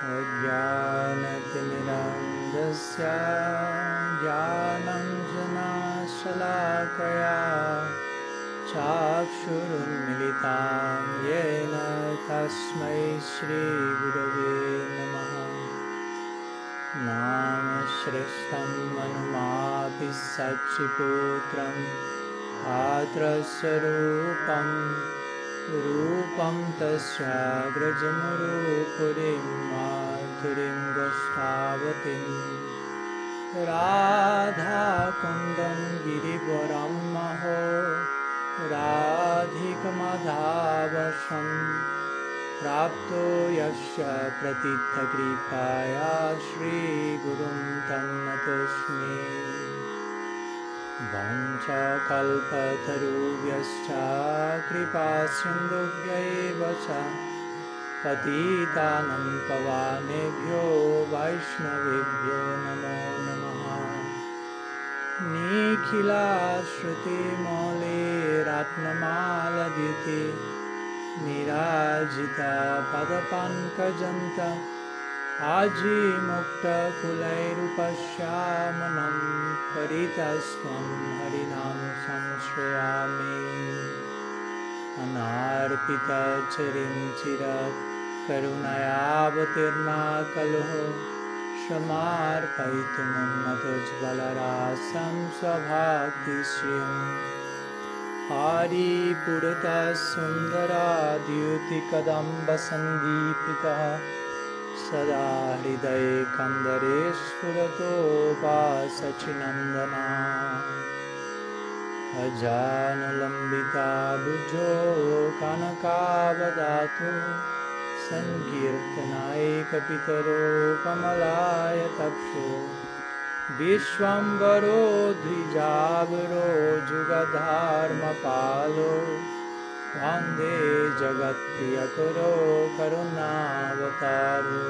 Ajnanatimidandasya Jnananjanashalakaya Chakshurunmilitam Yena Tasmai Shri Gurave Namaha Namashrishtam Manumapi Sachiputram Atrasarupam Rupam Tasya Grajamurupurim Madhurim Goshtavatim Radha Kundam Girivaram Maho Radhikamadhavasham Prapto Yasya Pratitha Kripaya Shri Gurum Tannatosmi Vancha kalpatarubhyascha kripa sindhubhyaiva cha patitanam pavanebhyo vaishnavebhyo namo namaha Nikhila shruti mole ratnamaladiti nirajita padapankajanta Aji mukta kulairupashyamanam paritasvam harinam samshrayami Anarpita charim chirat karunayavatirna kalho Shamarpaitumannatujvalarasam svabhakti shriyam Hari purata sundara dyuti kadamba sandipita Sada hriday kandareshvurato vasachinandana Ajanulambita bhujo kanakavadatu Sankirtanaika pitaro kamalaya taksho Vishwambaro dvijavaro jugadharma palo Vande Jagat Priyakaro Karunavataru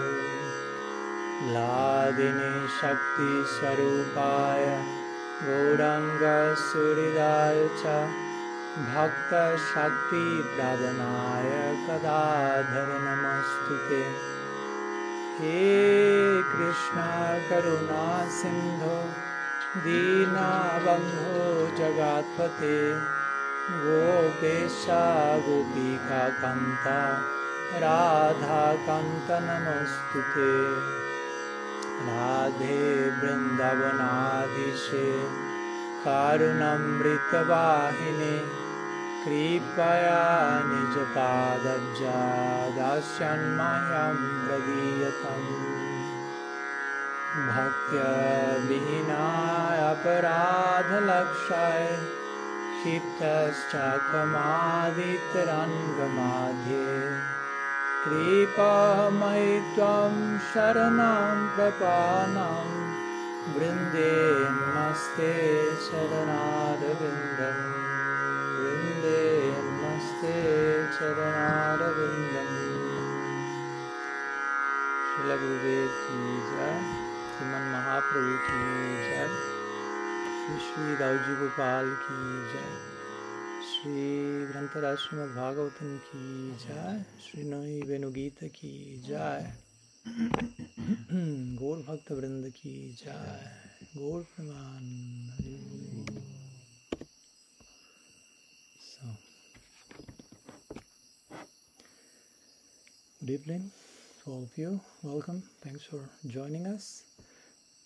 Ladini Shakti Swarupaya Gauranga Suridaya Cha Bhakta Shakti Pradhanaya Kadadhara Namostute He Krishna Karuna Sindho Dina Bandho Jagatpate Gopesha Gopika Kanta Radha Kanta Namostute Radhe Vrindavanadishe Karunamrita Vahine Kripaya Nijapadabja Dasyan Mayam Pradiyatam Bhaktya Vihinaya Aparadha Lakshaya Shiptaschakamadittarangamadhye Kripamai tvam sharanam prapanam Vrinde namaste charanarvindam Vrinde namaste charanarvindam Srila Gurudev ki jai Sriman Mahaprabhu ki jai Shri Dauji Gopal ki jai Shri Grantharaj Srimad Bhagavatam ki jai Shri Venu-gita ki jai Gaur Bhakta Vrinda ki jai Gaur Praman So good evening to all of you. Welcome. Thanks for joining us.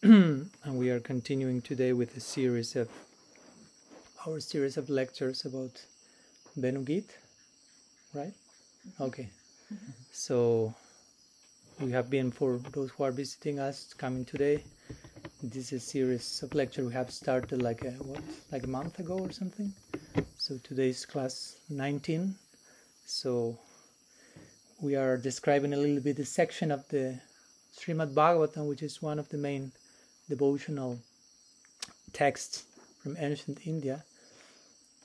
And we are continuing today with our series of lectures about Venu-gita, right? Okay. So we have been, for those who are visiting us, coming today, this is a series of lecture we have started like a month ago or something. So today's class 19. So we are describing a little bit the section of the Srimad Bhagavatam, which is one of the main devotional texts from ancient India.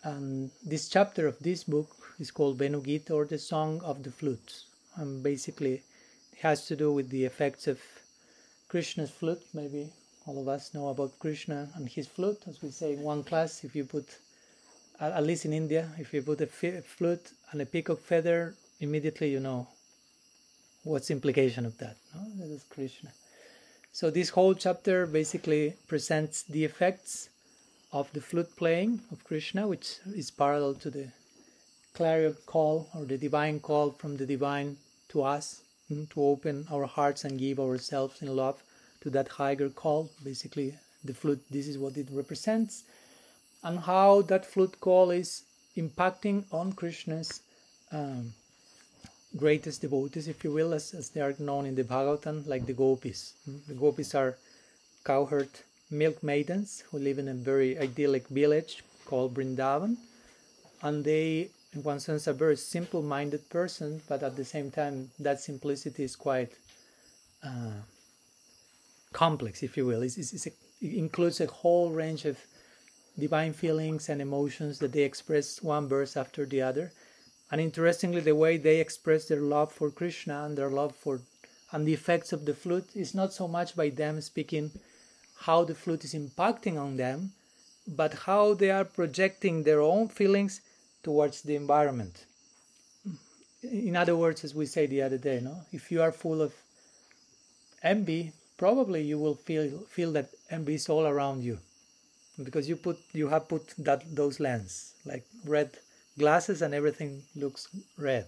And this chapter of this book is called Venu-gita, or the Song of the Flute. And basically it has to do with the effects of Krishna's flute. Maybe All of us know about Krishna and his flute. As we say in one class, if you put, at least in India, if you put a flute and a peacock feather, immediately you know what's the implication of that. No? That is Krishna. So this whole chapter basically presents the effects of the flute playing of Krishna, which is parallel to the clarion call or the divine call from the divine to us, to open our hearts and give ourselves in love to that higher call. Basically, the flute, this is what it represents, and how that flute call is impacting on Krishna's greatest devotees, if you will, as they are known in the Bhagavatam, like the gopis. The gopis are cowherd milk maidens who live in a very idyllic village called Vrindavan, and they, in one sense, are a very simple-minded person, but at the same time, that simplicity is quite complex, if you will. It includes a whole range of divine feelings and emotions that they express one verse after the other. And interestingly, the way they express their love for Krishna and their love for and the effects of the flute is not so much by them speaking how the flute is impacting on them, but how they are projecting their own feelings towards the environment. In other words, as we said the other day, no? If you are full of envy, probably you will feel that envy is all around you, because you have put those lenses, like red glasses, and everything looks red.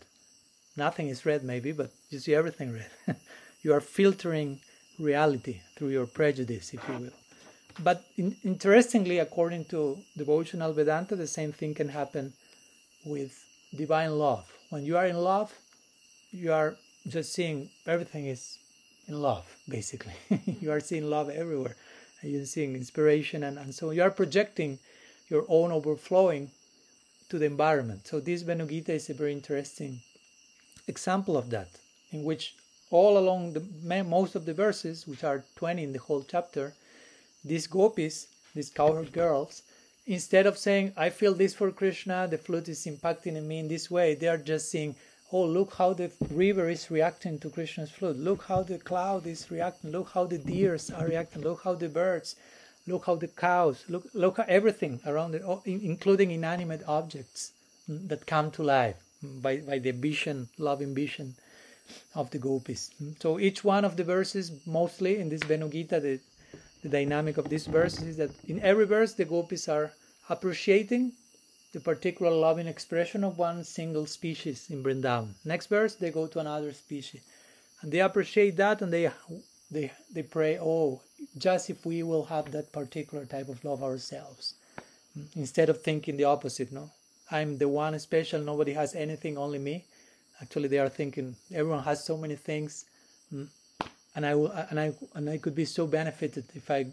Nothing is red maybe, but you see everything red. You are filtering reality through your prejudice, if you will. But interestingly, according to devotional Vedanta, the same thing can happen with divine love. When you are in love, you are just seeing everything is in love, basically. You are seeing love everywhere. And you're seeing inspiration, and so you are projecting your own overflowing to the environment. So this Venu-gita is a very interesting example of that, in which all along most of the verses, which are 20 in the whole chapter, these gopis, these cowherd girls, instead of saying, I feel this for Krishna, the flute is impacting me in this way, they are just saying, oh, look how the river is reacting to Krishna's flute, look how the cloud is reacting, look how the deers are reacting, look how the birds, look how the cows, look at everything around it, including inanimate objects that come to life by the vision, loving vision of the gopis. So each one of the verses, mostly in this Venu-gita, the dynamic of this verse is that in every verse the gopis are appreciating the particular loving expression of one single species in Vrindavan. Next verse, they go to another species, and they appreciate that, and they pray, oh, just if we will have that particular type of love ourselves, instead of thinking the opposite. No, I'm the one special, nobody has anything, only me. Actually, they are thinking everyone has so many things, and I could be so benefited if I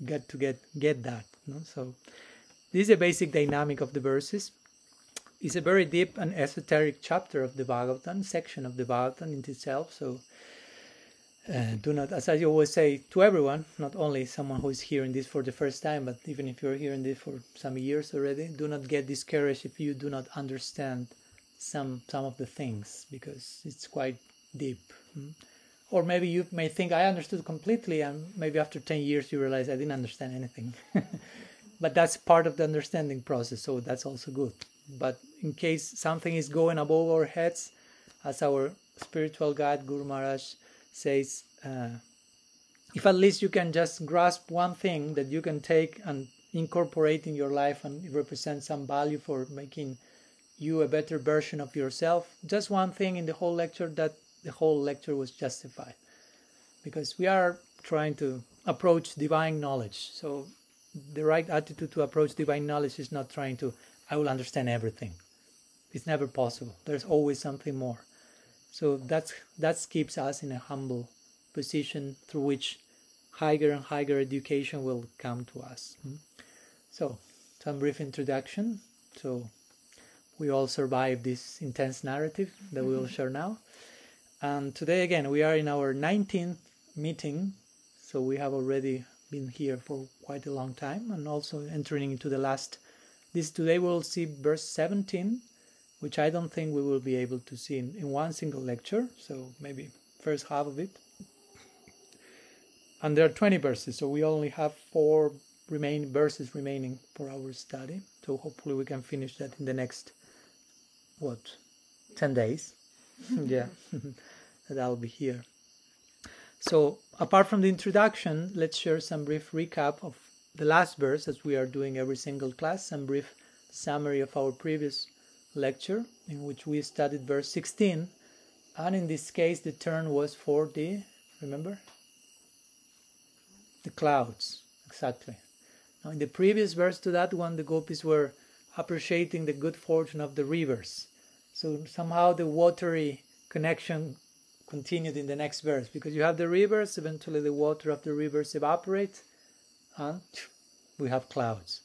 get that. No? So this is a basic dynamic of the verses. It's a very deep and esoteric chapter of the Bhagavatam, section of the Bhagavatam in itself. So do not, as I always say to everyone, not only someone who is hearing this for the first time, but even if you're hearing this for some years already, do not get discouraged if you do not understand some of the things, because it's quite deep. Or maybe you may think, I understood completely, and maybe after 10 years you realize I didn't understand anything. But that's part of the understanding process, so that's also good. But in case something is going above our heads, as our spiritual guide Guru Maharaj says, if at least you can just grasp one thing that you can take and incorporate in your life, and it represents some value for making you a better version of yourself, just one thing in the whole lecture, that the whole lecture was justified. Because we are trying to approach divine knowledge. So the right attitude to approach divine knowledge is not trying to, I will understand everything. It's never possible. There's always something more. So that keeps us in a humble position through which higher and higher education will come to us. So, some brief introduction. So, we all survived this intense narrative that we will share now. And today again, we are in our 19th meeting. So we have already been here for quite a long time, and also entering into the last. Today we'll see verse 17, which I don't think we will be able to see in one single lecture. So maybe first half of it. And there are 20 verses, so we only have 4 verses remaining for our study. So hopefully we can finish that in the next, 10 days? Yeah, that I'll be here. So apart from the introduction, let's share some brief recap of the last verse, as we are doing every single class, some brief summary of our previous lecture, in which we studied verse 16. And in this case, the turn was for remember? The clouds, exactly. Now, in the previous verse to that one, the gopis were appreciating the good fortune of the rivers. So somehow the watery connection continued in the next verse, because you have the rivers, eventually the water of the rivers evaporates, and we have clouds.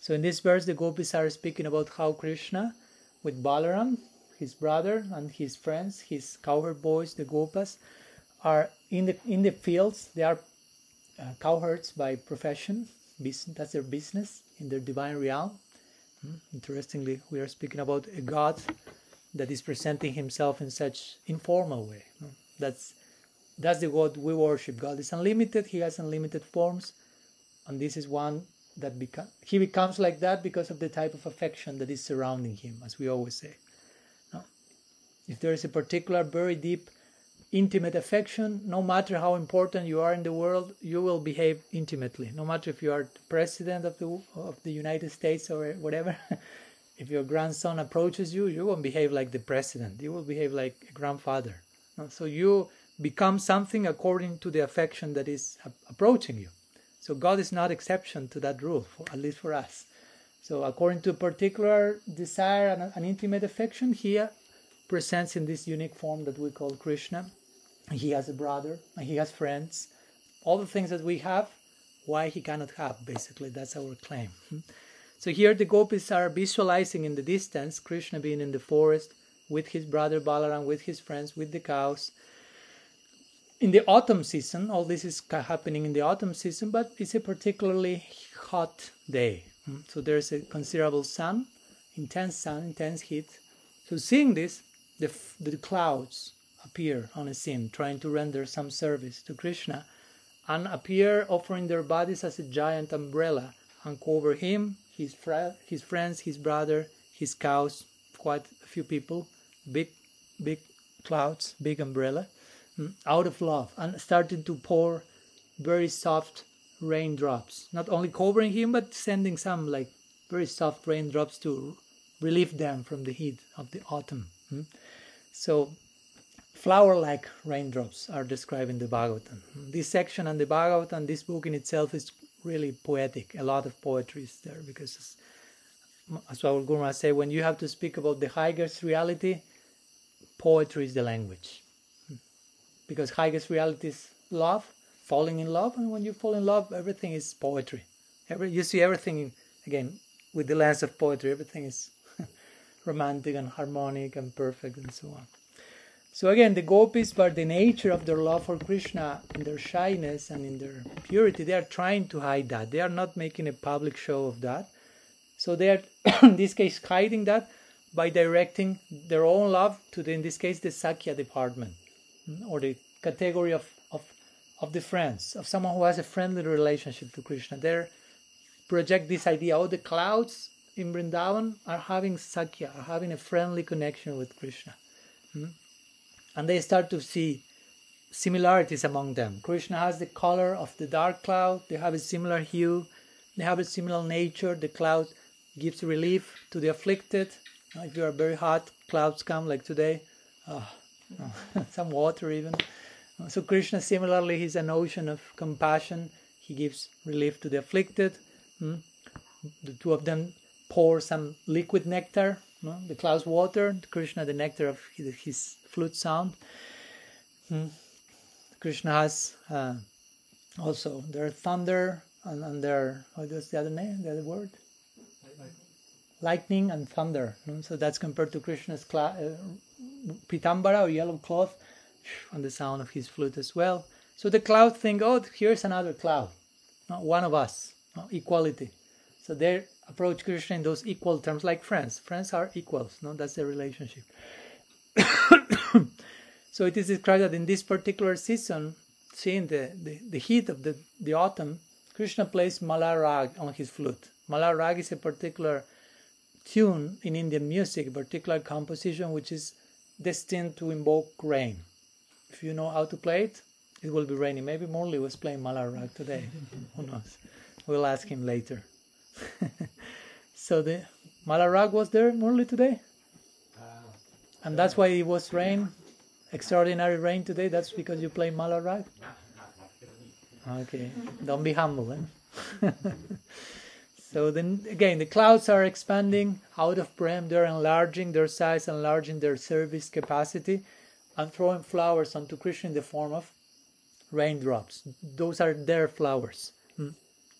So in this verse, the gopis are speaking about how Krishna, with Balaram, his brother, and his friends, his cowherd boys, the gopas, are in the fields. They are cowherds by profession. That's their business in their divine realm. Interestingly, we are speaking about a god that is presenting himself in such informal way. That's the God we worship. God is unlimited. He has unlimited forms, and this is one that he becomes like that because of the type of affection that is surrounding him, as we always say. Now, if there is a particular, very deep, intimate affection, no matter how important you are in the world, you will behave intimately. No matter if you are the president of the United States or whatever, if your grandson approaches you, you won't behave like the president. You will behave like a grandfather. So you become something according to the affection that is approaching you. So God is not exception to that rule, at least for us. So according to a particular desire and an intimate affection, he presents in this unique form that we call Krishna. He has a brother, and he has friends. All the things that we have, why he cannot have, basically. That's our claim. So here the gopis are visualizing in the distance Krishna being in the forest with his brother Balaram, with his friends, with the cows. In the autumn season, all this is happening in the autumn season, but it's a particularly hot day. So there's a considerable sun, intense heat. So seeing this, the clouds appear on a scene, trying to render some service to Krishna, and appear offering their bodies as a giant umbrella and cover him, his friends, his brother, his cows, quite a few people, big clouds, big umbrella, out of love, and starting to pour very soft raindrops, not only covering him, but sending some very soft raindrops to relieve them from the heat of the autumn. So flower-like raindrops are described in the Bhagavatam. This section and the Bhagavatam, this book in itself, is really poetic. A lot of poetry is there, because as our Guru say, when you have to speak about the highest reality, poetry is the language. Because highest reality is love, falling in love, and when you fall in love, everything is poetry. You see everything, again, with the lens of poetry, everything is romantic and harmonic and perfect and so on. So again, the gopis, by the nature of their love for Krishna, in their shyness and in their purity, they are trying to hide that. They are not making a public show of that. So they are, in this case, hiding that by directing their own love to, in this case, the Sakya department, or the category of the friends, of someone who has a friendly relationship to Krishna. They project this idea, the clouds in Vrindavan are having Sakya, are having a friendly connection with Krishna. And they start to see similarities among them. Krishna has the color of the dark cloud, they have a similar hue, they have a similar nature. The cloud gives relief to the afflicted. If you are very hot, clouds come like today. Some water even. So Krishna, similarly, he's an ocean of compassion. He gives relief to the afflicted. The two of them pour some liquid nectar, the clouds water, Krishna the nectar of his flute sound. Krishna has also their thunder and their, what's the other name, the other word? Lightning and thunder. So that's compared to Krishna's pitambara, or yellow cloth, and the sound of his flute as well. So the cloud think, here's another cloud, one of us, equality. So they approach Krishna in those equal terms, like friends. Friends are equals, that's the relationship. So it is described that in this particular season, seeing the heat of the autumn, Krishna plays Malarag on his flute. Malarag is a particular tune in Indian music, a particular composition which is destined to invoke rain. If you know how to play it, it will be raining. Maybe Murli was playing Malarag today. Who knows? We'll ask him later. So the Malarag was there, Murli, today? And that's why it was rain, extraordinary rain today? That's because you play Malarag? Okay, don't be humble, eh? So then again, the clouds are expanding out of Prem. They're enlarging their size, enlarging their service capacity, and throwing flowers onto Krishna in the form of raindrops. Those are their flowers.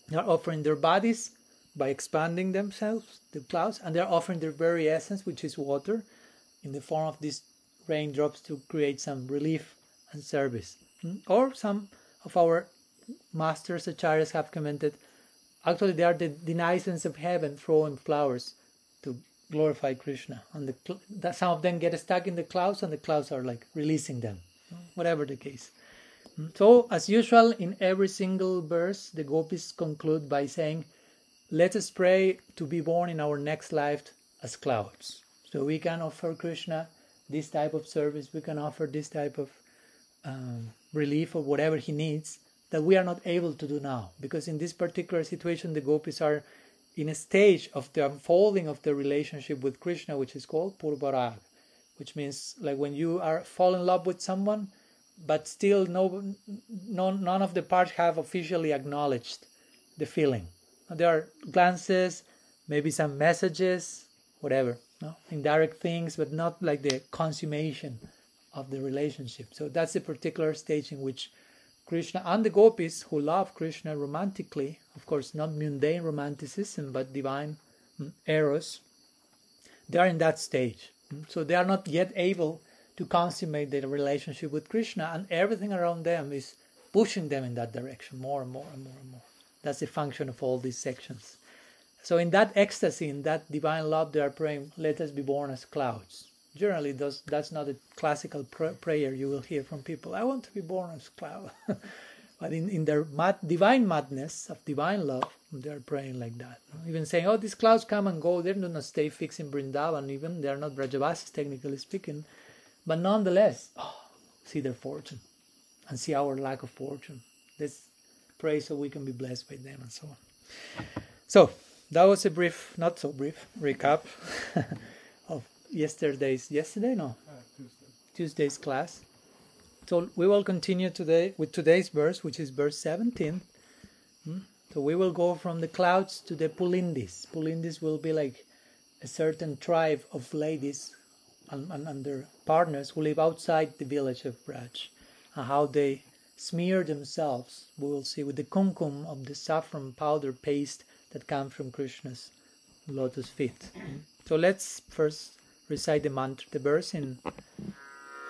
They're offering their bodies by expanding themselves, the clouds, and they're offering their very essence, which is water, in the form of these raindrops to create some relief and service. Or some of our masters, acharyas, have commented, actually they are the denizens of heaven throwing flowers to glorify Krishna. And some of them get stuck in the clouds, and the clouds are like releasing them, whatever the case. So, as usual, in every single verse, the gopis conclude by saying, let us pray to be born in our next life as clouds. So we can offer Krishna this type of service, we can offer this type of relief or whatever he needs that we are not able to do now. Because in this particular situation, the gopis are in a stage of the unfolding of the relationship with Krishna, which is called Purvarag, which means like when you are fall in love with someone, but still none of the parts have officially acknowledged the feeling. There are glances, maybe some messages, whatever, no? Indirect things, but not like the consummation of the relationship. So that's the particular stage in which Krishna and the gopis who love Krishna romantically, of course not mundane romanticism, but divine eros, they are in that stage. So they are not yet able to consummate their relationship with Krishna, and everything around them is pushing them in that direction more and more and more and more. That's the function of all these sections. So in that ecstasy, in that divine love, they are praying, let us be born as clouds. Generally, that's not a classical prayer you will hear from people. I want to be born as cloud. But in their divine madness of divine love, they are praying like that. Even saying, oh, these clouds come and go. They do not stay fixed in Vrindavan even. They are not Brajavasis, technically speaking. But nonetheless, see their fortune and see our lack of fortune. Let's pray so we can be blessed by them and so on. So that was a brief, not so brief, recap of Tuesday's class. So we will continue today with today's verse, which is verse 17. So we will go from the clouds to the Pulindis. Pulindis will be like a certain tribe of ladies and their partners who live outside the village of Braj, and how they smear themselves, we will see, with the kumkum of the saffron powder paste that comes from Krishna's lotus feet. So let's first recite the mantra, the verse in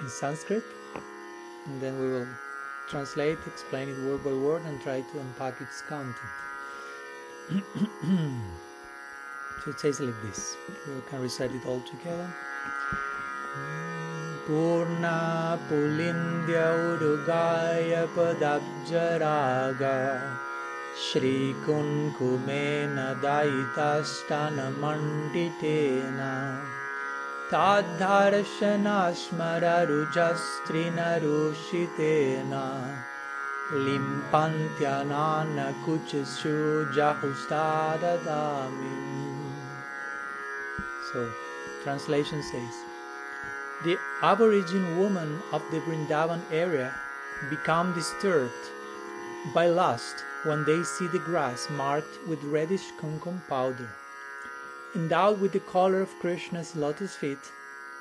Sanskrit, and then we will translate, explain it word by word, and try to unpack its content. So it says like this. We can recite it all together. Purna Pulindya Urugaya Padabjaraga Shri Kunkumena Daitastana Manditena Tadharshana Smara Rujastrina Rushitena Limpantyanana Kuchashu Jahustadadami. So, translation says, the Aborigine women of the Vrindavan area become disturbed by lust when they see the grass marked with reddish kumkum powder. Endowed with the color of Krishna's lotus feet,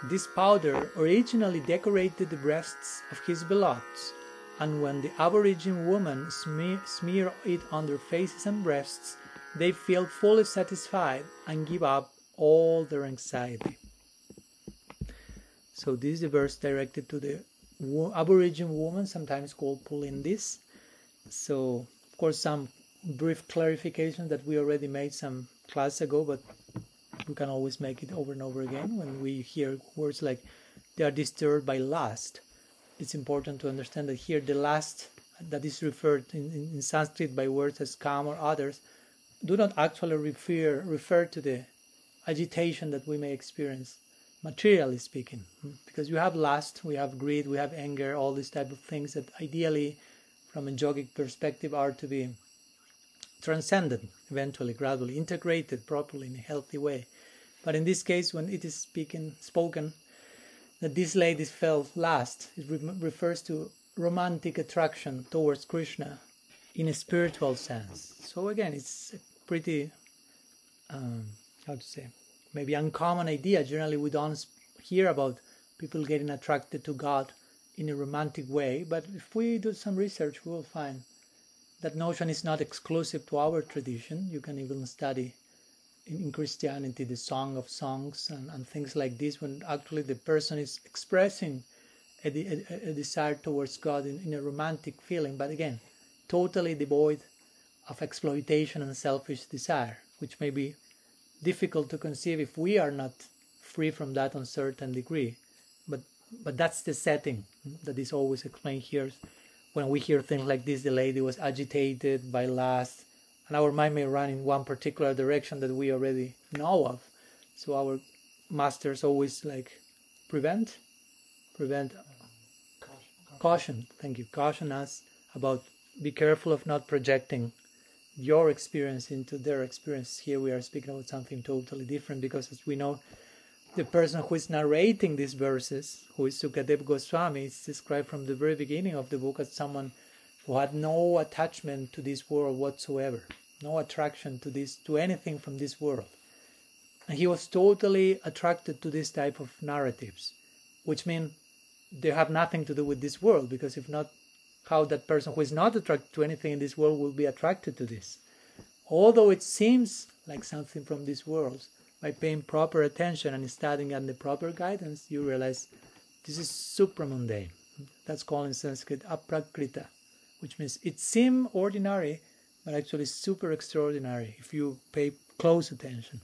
this powder originally decorated the breasts of his beloveds, and when the Aborigine women smear it on their faces and breasts, they feel fully satisfied and give up all their anxiety. So this is the verse directed to the Aborigine woman, sometimes called Pulindis. So, of course, some brief clarification that we already made some class ago, but we can always make it over and over again. When we hear words like they are disturbed by lust, it's important to understand that here the lust, that is referred in Sanskrit by words as kam or others, do not actually refer to the agitation that we may experience, materially speaking. Because you have lust, we have greed, we have anger, all these type of things that ideally, from a yogic perspective, are to be transcended, eventually, gradually, integrated properly in a healthy way. But in this case, when it is spoken that these ladies felt lust, it refers to romantic attraction towards Krishna in a spiritual sense. So again, it's a pretty, maybe uncommon idea. Generally, we don't hear about people getting attracted to God in a romantic way, but if we do some research, we will find that notion is not exclusive to our tradition. You can even study in Christianity the Song of Songs and things like this, when actually the person is expressing a desire towards God in a romantic feeling, but again, totally devoid of exploitation and selfish desire, which may be difficult to conceive if we are not free from that on a certain degree. But that's the setting that is always explained here. When we hear things like this, the lady was agitated by lust, and our mind may run in one particular direction that we already know of. So our masters always prevent caution. Thank you. Caution us about, be careful of not projecting your experience into their experience. Here we are speaking about something totally different, because as we know, the person who is narrating these verses, who is Sukadeva Goswami, is described from the very beginning of the book as someone who had no attachment to this world whatsoever, no attraction to anything from this world. And he was totally attracted to this type of narratives, which mean they have nothing to do with this world, because if not, how that person who is not attracted to anything in this world will be attracted to this? Although it seems like something from this world, by paying proper attention and studying under proper guidance, you realize this is supramundane. That's called in Sanskrit aprakrita, which means it seems ordinary, but actually super extraordinary if you pay close attention.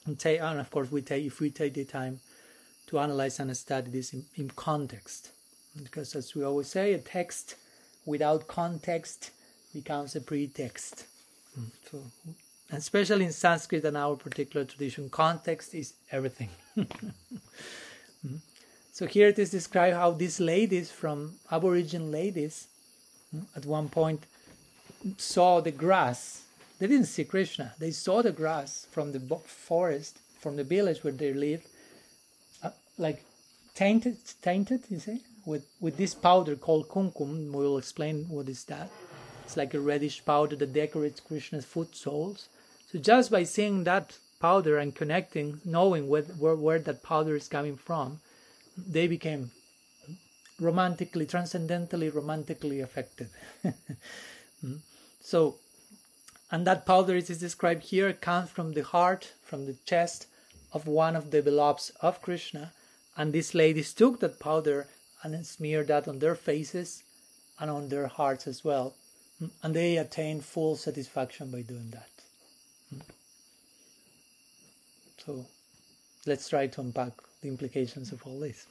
And of course, if we take the time to analyze and study this in context. Because as we always say, a text without context becomes a pretext. So, especially in Sanskrit and our particular tradition, context is everything. So here it is described how these ladies, from Aboriginal ladies, at one point saw the grass. They didn't see Krishna. They saw the grass from the forest, from the village where they lived, tainted, you see, with this powder called kumkum. We will explain what is that. It's like a reddish powder that decorates Krishna's foot soles. So just by seeing that powder and connecting, knowing where that powder is coming from, they became transcendentally romantically affected. So, and that powder, it is described here, comes from the heart, from the chest of one of the beloveds of Krishna. And these ladies took that powder and smeared that on their faces and on their hearts as well. And they attained full satisfaction by doing that. So let's try to unpack the implications of all this.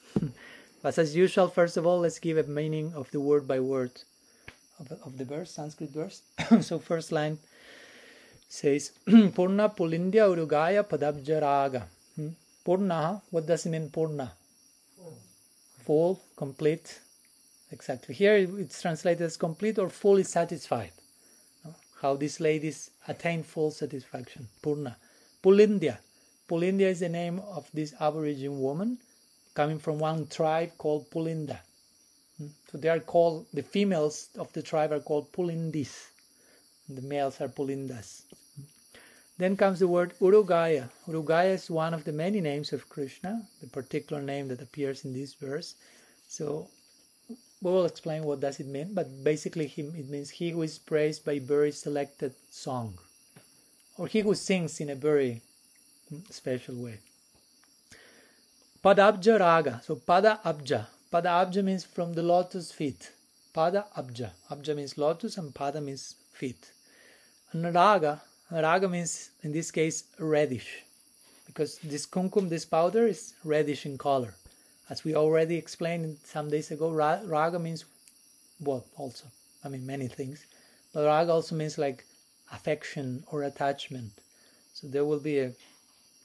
But as usual, first of all, let's give a meaning of the word by word of the verse, Sanskrit verse. So first line says, Purna Pulindya Urugaya Padabjaraga. Purna, what does it mean, Purna? Full, complete. Exactly. Here it's translated as complete or fully satisfied. How these ladies attain full satisfaction. Purna. Pulindya. Pulindya is the name of this Aboriginal woman coming from one tribe called Pulinda. So they are called, the females of the tribe are called Pulindis. The males are Pulindas. Then comes the word Urugaya. Urugaya is one of the many names of Krishna, the particular name that appears in this verse. So we will explain what does it mean, but basically it means he who is praised by very selected song, or he who sings in a very special way. Padabja Raga. So Pada Abja. Pada Abja means from the lotus feet. Pada Abja. Abja means lotus and Pada means feet. And Raga means, in this case, reddish. Because this kumkum, this powder, is reddish in color. As we already explained some days ago, Raga means what also? I mean many things, but raga also means like affection or attachment. So there will be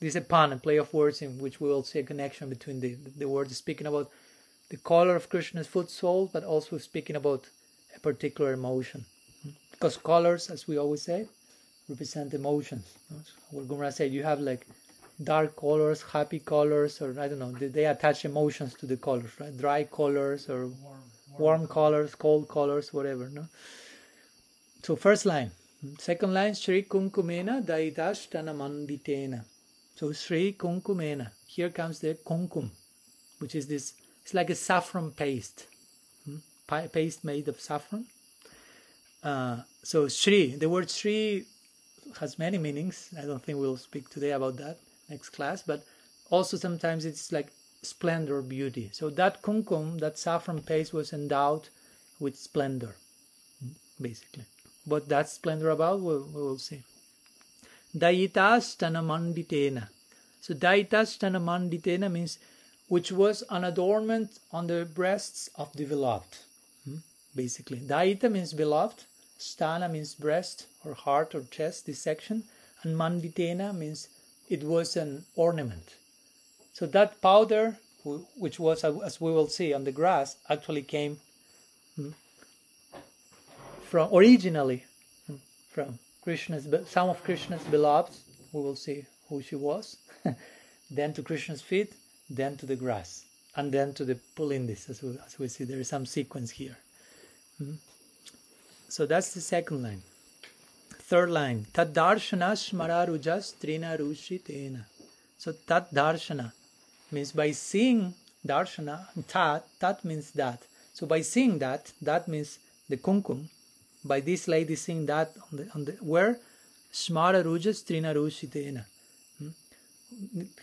this is a pun, a play of words in which we will see a connection between the words speaking about the color of Krishna's foot sole, but also speaking about a particular emotion. Because colors, as we always say, represent emotions. So we're going to say you have like dark colors, happy colors, or I don't know, they attach emotions to the colors, right? Dry colors or warm colors, cold colors, whatever. No. So first line. Second line, Shri Kunkumena Daitashtana Manditena. So Shri Kunkumena. Here comes the kunkum, which is this, it's like a saffron paste. Paste made of saffron. So Shri, the word Shri has many meanings. I don't think we'll speak today about that next class, but also sometimes it's like splendor, beauty. So that kumkum, that saffron paste was endowed with splendor, basically. What that splendor about, we will see. Daitashtana manditena. So Daitashtana manditena means which was an adornment on the breasts of the beloved. Basically, Daita means beloved, Stana means breast or heart or chest, this section, and Manditena means it was an ornament. So that powder, which was, as we will see, on the grass, actually came from originally from Krishna's, some of Krishna's beloved. We will see who she was. Then to Krishna's feet, then to the grass, and then to the Pulindis, as we see. There is some sequence here. So that's the second line. Third line, Tad darshana smararujas trina rushitena. So Tat darshana means by seeing darshana, tat means that. So by seeing that means the kumkum. By this lady seeing that on the where smararujas trina rushitena.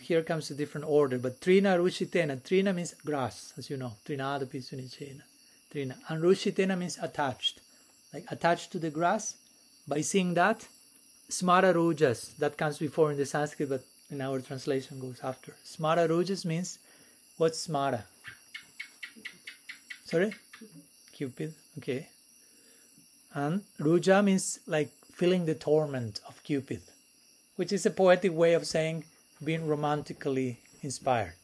Here comes a different order, but trina rushitena. Trina means grass, as you know. Trinadapi sunichena. Trina. And rushitena means attached. Like attached to the grass. By seeing that, smara rujas, that comes before in the Sanskrit, but in our translation goes after. Smara rujas means, what's smara? Sorry? Cupid. Okay. And ruja means like feeling the torment of Cupid, which is a poetic way of saying being romantically inspired.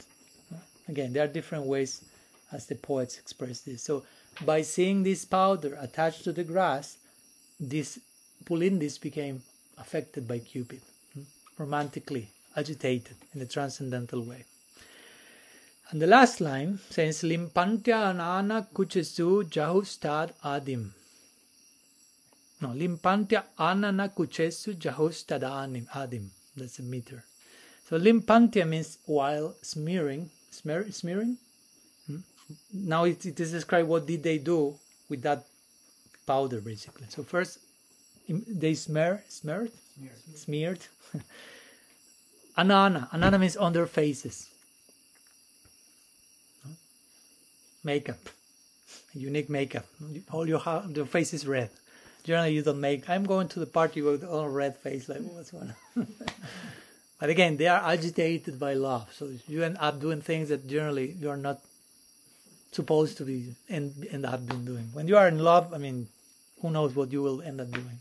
Again, there are different ways as the poets express this. So by seeing this powder attached to the grass, this Pulindis became affected by Cupid, romantically agitated in a transcendental way. And the last line says, Limpantya anana kuchesu jahustad adim. No, Limpantya anana kuchesu jahustad adim. That's a meter. So Limpantya means while smearing. Now it is described what did they do with that powder, basically. So first they smeared. Anana means on their faces. Makeup, unique makeup. All your face is red. Generally, you don't make. I'm going to the party with all red face. Like what's going on? But again, they are agitated by love, so you end up doing things that generally you are not supposed to be end up doing. When you are in love, I mean, who knows what you will end up doing.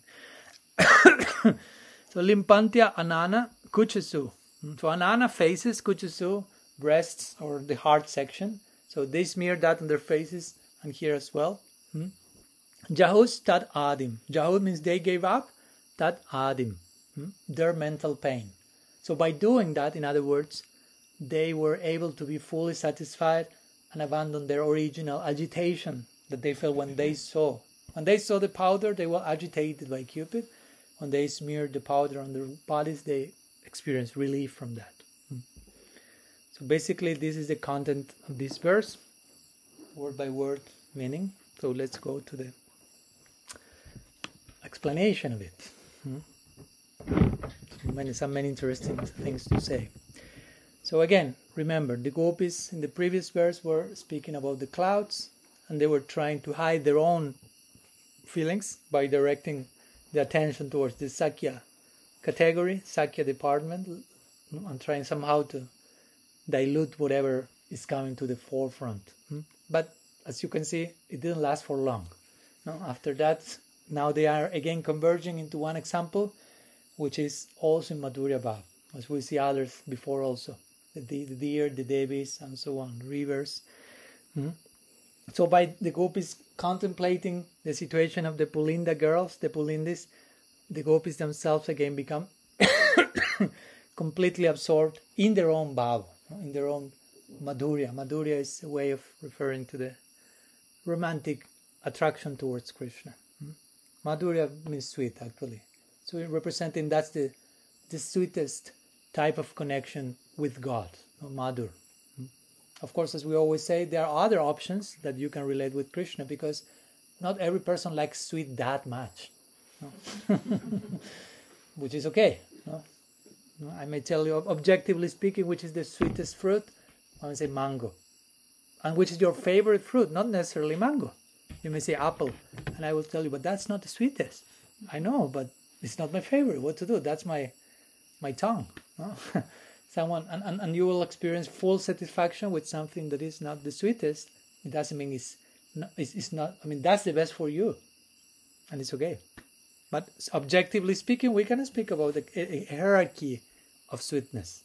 So limpantya anana kuchesu. So anana faces, kuchesu breasts or the heart section. So they smeared that on their faces and here as well. Jahus tat adim. Jahus means they gave up. Tat adim. Their mental pain. So by doing that, in other words, they were able to be fully satisfied and abandon their original agitation that they felt when they saw. When they saw the powder, they were agitated by Cupid. When they smeared the powder on their bodies, they experienced relief from that. So basically, this is the content of this verse, word by word meaning. So let's go to the explanation of it. Many interesting things to say. So again, remember, the gopis in the previous verse were speaking about the clouds, and they were trying to hide their own feelings by directing the attention towards the Sakya category, Sakya department, and trying somehow to dilute whatever is coming to the forefront. But as you can see, it didn't last for long. No? After that, now they are again converging into one example, which is also in Madhurya Bhav, as we see others before also. The deer, the devis, and so on, rivers. So by the gopis contemplating the situation of the Pulinda girls, the Pulindis, the gopis themselves again become completely absorbed in their own bhav, in their own madhurya. Madhurya is a way of referring to the romantic attraction towards Krishna. Madhurya means sweet, actually. So representing that's the sweetest type of connection with God, Madhur. Of course, as we always say, there are other options that you can relate with Krishna, because not every person likes sweet that much, which is okay. I may tell you, objectively speaking, which is the sweetest fruit. I would say mango. And which is your favorite fruit? Not necessarily mango. You may say apple, and I will tell you, but that's not the sweetest. I know, but it's not my favorite. What to do? That's my tongue. Someone and you will experience full satisfaction with something that is not the sweetest. It doesn't mean it's not. I mean, that's the best for you, and it's okay. But objectively speaking, we can speak about a hierarchy of sweetness.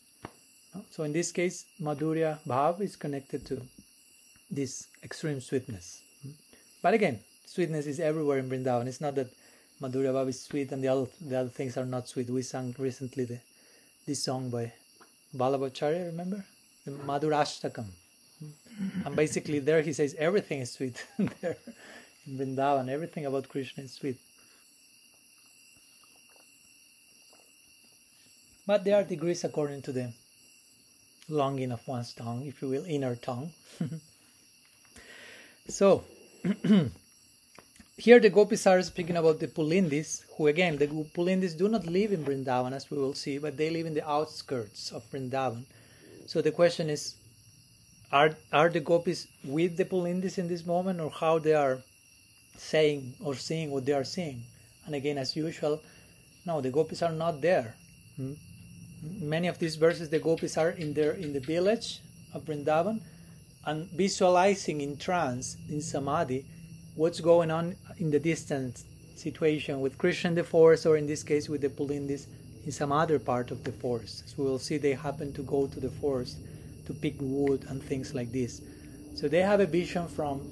So in this case, Madhurya Bhav is connected to this extreme sweetness. But again, sweetness is everywhere in Vrindavan. It's not that Madhurya Bhav is sweet and the other things are not sweet. We sang recently this song by Vallabhacharya, remember? The Madhurashtakam. And basically there he says everything is sweet. There in Vrindavan, everything about Krishna is sweet. But there are degrees according to the longing of one's tongue, if you will, inner tongue. So, here the gopis are speaking about the Pulindis, who again, the Pulindis do not live in Vrindavan, as we will see, but they live in the outskirts of Vrindavan. So the question is, are the gopis with the Pulindis in this moment, or how they are saying or seeing what they are seeing? And again, as usual, no, the gopis are not there. Many of these verses, the gopis are in the village of Vrindavan and visualizing in trance, in samadhi, what's going on in the distant situation with Krishna in the forest, or in this case with the Pulindis in some other part of the forest. As we will see, they happen to go to the forest to pick wood and things like this. So they have a vision from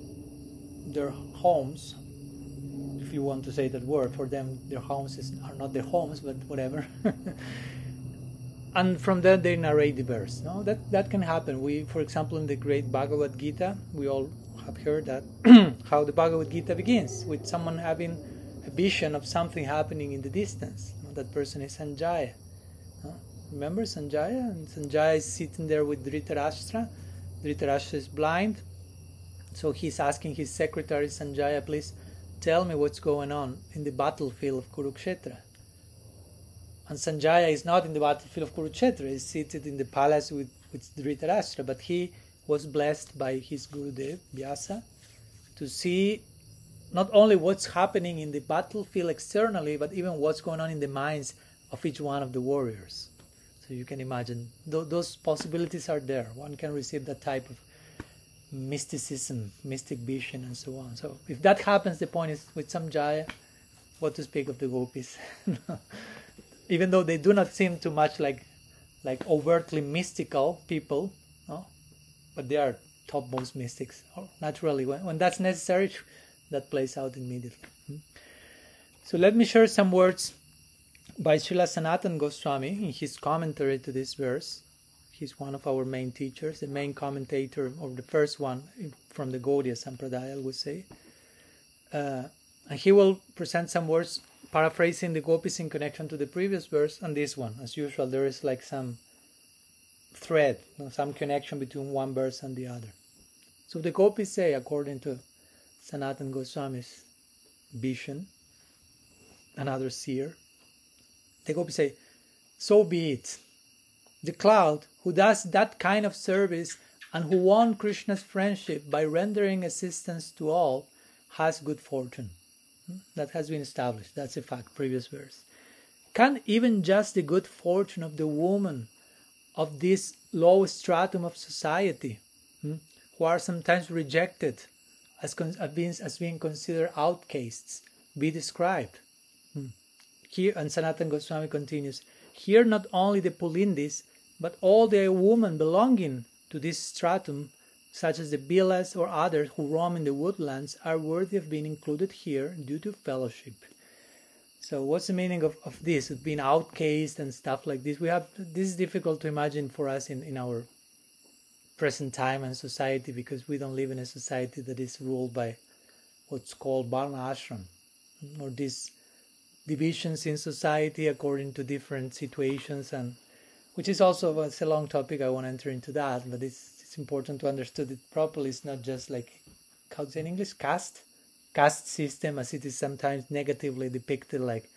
their homes, if you want to say that word. For them, their homes are not their homes, but whatever. And from there they narrate the verse. No, that can happen. We, for example, in the great Bhagavad Gita, we all have heard that how the Bhagavad Gita begins with someone having a vision of something happening in the distance. That person is Sanjaya. Remember Sanjaya? And Sanjaya is sitting there with Dhritarashtra. Dhritarashtra is blind, so he's asking his secretary Sanjaya, please tell me what's going on in the battlefield of Kurukshetra. And Sanjaya is not in the battlefield of Kurukshetra. He's seated in the palace with Dhritarashtra, but he was blessed by his Gurudev, Vyasa, to see not only what's happening in the battlefield externally, but even what's going on in the minds of each one of the warriors. So you can imagine, those possibilities are there. One can receive that type of mysticism, mystic vision, and so on. So if that happens, the point is, with Sanjaya, what to speak of the gopis? Even though they do not seem too much like overtly mystical people, no? But they are topmost mystics. Naturally, when that's necessary, that plays out immediately. So let me share some words by Srila Sanatana Goswami in his commentary to this verse. He's one of our main teachers, the main commentator, or the first one from the Gaudiya Sampradaya, I would say. And he will present some words paraphrasing the gopis in connection to the previous verse and this one. As usual, there is like some thread, some connection between one verse and the other. So the gopis say, according to Sanatana Goswami's vision, another seer, the gopis say, so be it. The cloud who does that kind of service and who won Krishna's friendship by rendering assistance to all has good fortune. That has been established. That's a fact, previous verse. Can even just the good fortune of the woman of this low stratum of society, who are sometimes rejected as being considered outcasts be described. Here, and Sanatana Goswami continues, here not only the Pulindis, but all the women belonging to this stratum, such as the Bilas or others who roam in the woodlands, are worthy of being included here due to fellowship. So what's the meaning of this, of being outcast and stuff like this? This is difficult to imagine for us in our present time and society, because we don't live in a society that is ruled by what's called Varna Ashram, or these divisions in society according to different situations, and which is also, it's a long topic, I won't enter into that, but it's important to understand it properly. It's not just like, how to say in English, caste system, as it is sometimes negatively depicted, like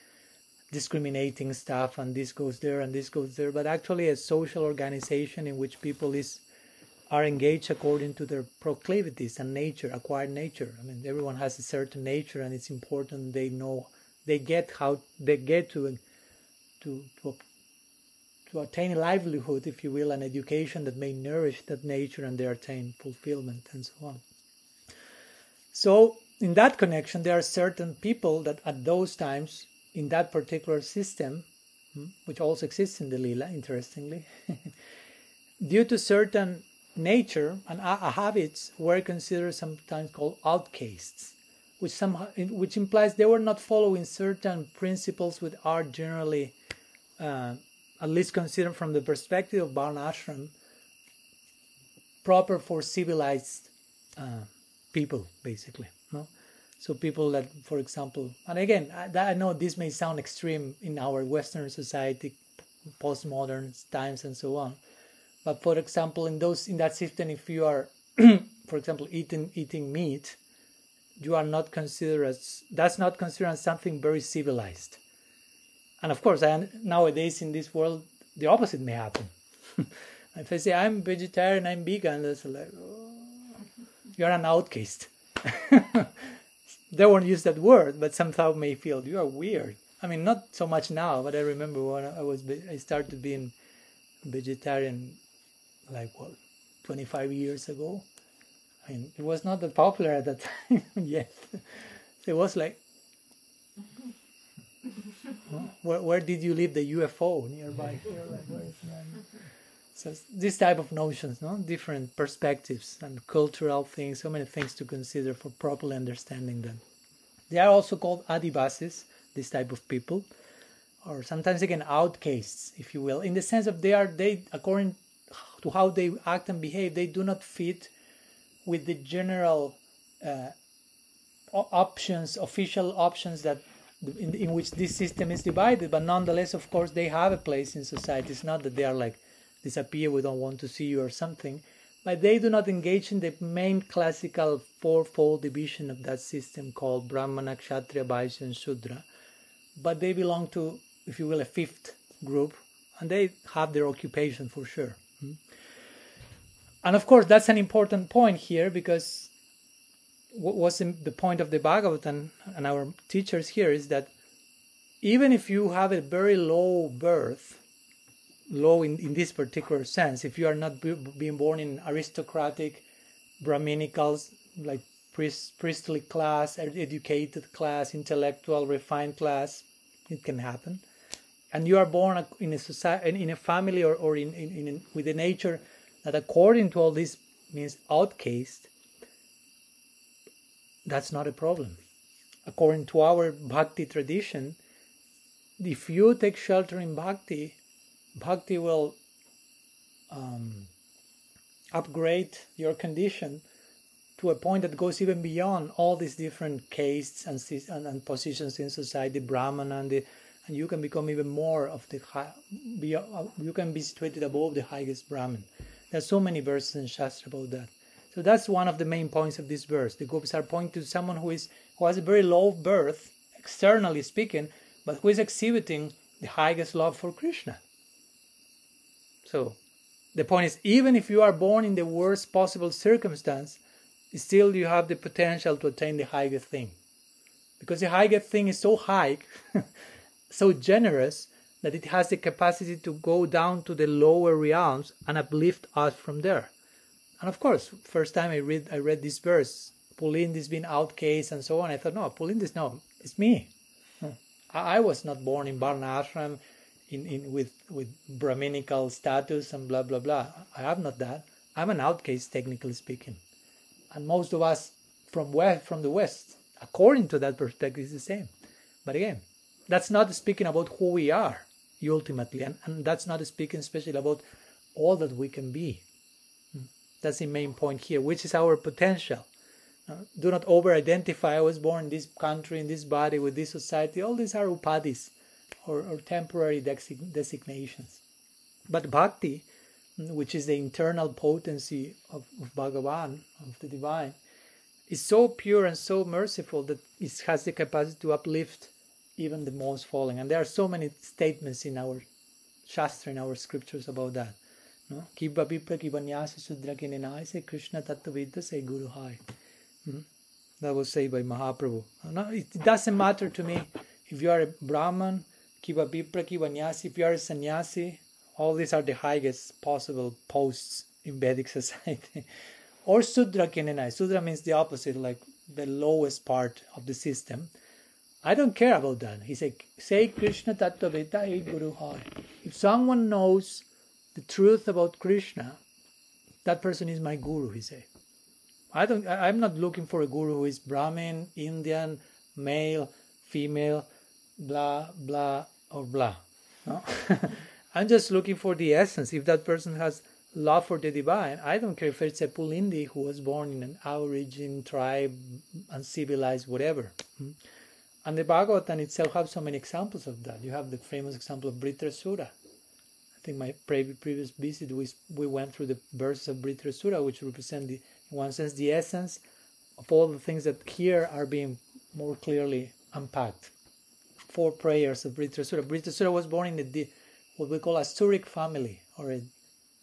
discriminating stuff, and this goes there and this goes there, but actually a social organization in which people are engaged according to their proclivities and nature, acquired nature. I mean, everyone has a certain nature, and it's important they get to attain a livelihood, if you will, an education that may nourish that nature, and they attain fulfillment and so on. So in that connection, there are certain people that at those times, in that particular system, which also exists in the Lila, interestingly, due to certain nature and habits, were considered sometimes called outcasts, which implies they were not following certain principles which are generally at least considered from the perspective of Varna Ashram, proper for civilized people, basically. No? So people that, for example, and again, I know this may sound extreme in our Western society, postmodern times and so on, but for example, in that system, if you are, for example, eating meat, you are not considered that's not considered as something very civilized. And of course, nowadays in this world, the opposite may happen. If I say I'm vegetarian, I'm vegan, that's like, you're an outcast. They won't use that word, but somehow may feel you are weird. I mean, not so much now, but I remember when I started being vegetarian, 25 years ago. I mean, it was not that popular at that time yet. It was like, where did you leave the UFO nearby? So this type of notions, no, different perspectives and cultural things, so many things to consider for properly understanding them. They are also called Adivasis, this type of people, or sometimes again outcasts, if you will, in the sense of they according to how they act and behave, they do not fit with the general official options that in which this system is divided, but nonetheless, of course, they have a place in society. It's not that they are like, disappear, we don't want to see you or something, but they do not engage in the main classical fourfold division of that system called Brahmana, Kshatriya, Vaishya, and Shudra, but they belong to, if you will, a fifth group, and they have their occupation for sure. And of course, that's an important point here, because what was the point of the Bhagavatam and our teachers here is that even if you have a very low birth, low in this particular sense, if you are not being born in aristocratic, Brahminical, like priestly class, educated class, intellectual, refined class, it can happen. And you are born in a society, in a family, or with a nature that, according to all this, means outcast. That's not a problem. According to our bhakti tradition, if you take shelter in bhakti, bhakti will upgrade your condition to a point that goes even beyond all these different castes and positions in society, Brahmana, and you can become even more of you can be situated above the highest Brahmin. There's so many verses in Shastra about that. So that's one of the main points of this verse. The gopis are pointing to someone who has a very low birth, externally speaking, but who is exhibiting the highest love for Krishna. So the point is, even if you are born in the worst possible circumstance, still you have the potential to attain the highest thing. Because the highest thing is so high, so generous, that it has the capacity to go down to the lower realms and uplift us from there. And of course, first time I read this verse Pulindis being outcast and so on. I thought, no, Pulindis, no, it's me. I was not born in Varna ashram with Brahminical status and blah, blah, blah. I have not that. I'm an outcast, technically speaking. And most of us from the West, according to that perspective, is the same. But again, that's not speaking about who we are, ultimately. And that's not speaking especially about all that we can be. That's the main point here, which is our potential. Do not over-identify, I was born in this country, in this body, with this society. All these are upadis, or temporary designations. But bhakti, which is the internal potency of Bhagavan, of the divine, is so pure and so merciful that it has the capacity to uplift even the most fallen. And there are so many statements in our Shastra, in our scriptures about that. Kiva Vipra Kiva Nyasa Sudra Kinenai Se Krishna Tattvavidya Se Guru Hai. That was said by Mahaprabhu. No, it doesn't matter to me if you are a Brahman, Kiva Vipra, Kiva Nyasi, if you are a sannyasi, all these are the highest possible posts in Vedic society. Or Sudra Kinenai. Sudra means the opposite, like the lowest part of the system. I don't care about that. He said, say Krishna Tattvavidya E Guru Hai. If someone knows the truth about Krishna, that person is my guru, he said. I'm not looking for a guru who is Brahmin, Indian, male, female, blah, blah, or blah. No? I'm just looking for the essence. If that person has love for the divine, I don't care if it's a Pulindi who was born in an aborigine tribe, uncivilized, whatever. And the Bhagavatam itself has so many examples of that. You have the famous example of Vritrasura. I think my previous visit, we went through the verses of Vritrasura, which represent, in one sense, the essence of all the things that here are being more clearly unpacked. 4 prayers of Vritrasura. Vritrasura was born in what we call a Asuric family, or a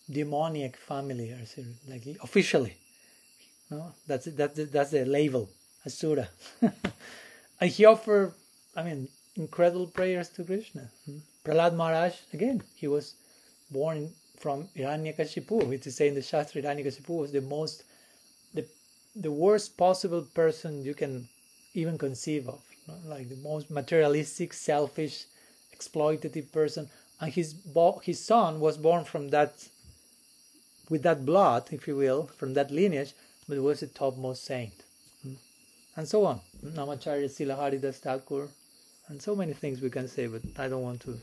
demoniac family, like officially. No, that's the label, Asura. And he offered, incredible prayers to Krishna. Prahlad Maharaj, again, he was born from Hiranyakashipu, which is saying in the Shastra, Hiranyakashipu was the worst possible person you can even conceive of, like the most materialistic, selfish, exploitative person. And his son was born from that, with that blood, if you will, from that lineage, but was the topmost saint. And so on. Namacharya Sila Haridas Thakur, and so many things we can say, but I don't want to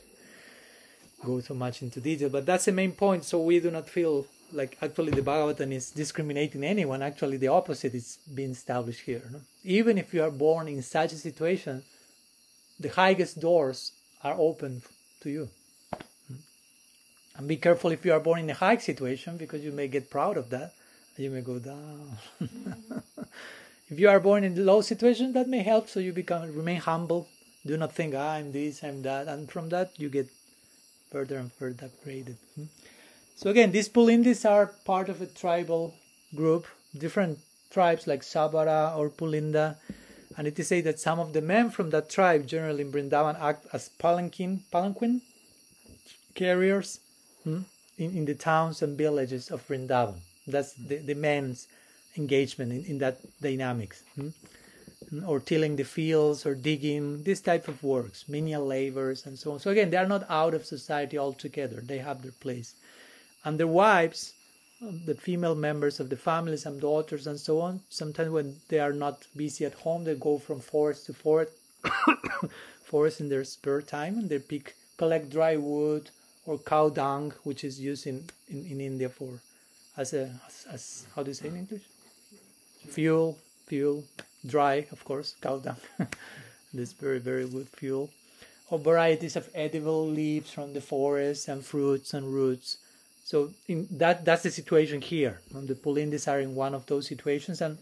go so much into detail. But that's the main point, so we do not feel like actually the Bhagavatam is discriminating anyone. Actually the opposite is being established here. No? Even if you are born in such a situation, the highest doors are open to you. And be careful if you are born in a high situation, because you may get proud of that, and you may go down. If you are born in a low situation, that may help, so you remain humble. Do not think, I'm this, I'm that. And from that, you get further and further upgraded. So again, these Pulindis are part of a tribal group, different tribes like Sabara or Pulinda. And it is said that some of the men from that tribe, generally in Vrindavan, act as palanquin carriers in the towns and villages of Vrindavan. That's the men's engagement in that dynamics. Or tilling the fields or digging, this type of works, menial labors and so on. So again, they are not out of society altogether. They have their place. And their wives, the female members of the families and daughters and so on, sometimes when they are not busy at home, they go from forest to forest in their spare time, and they collect dry wood or cow dung, which is used in India as how do you say in English? Fuel, dry, of course, cow dung. This very, very good fuel. Or varieties of edible leaves from the forest and fruits and roots. So that's the situation here. The Pulindis are in one of those situations, and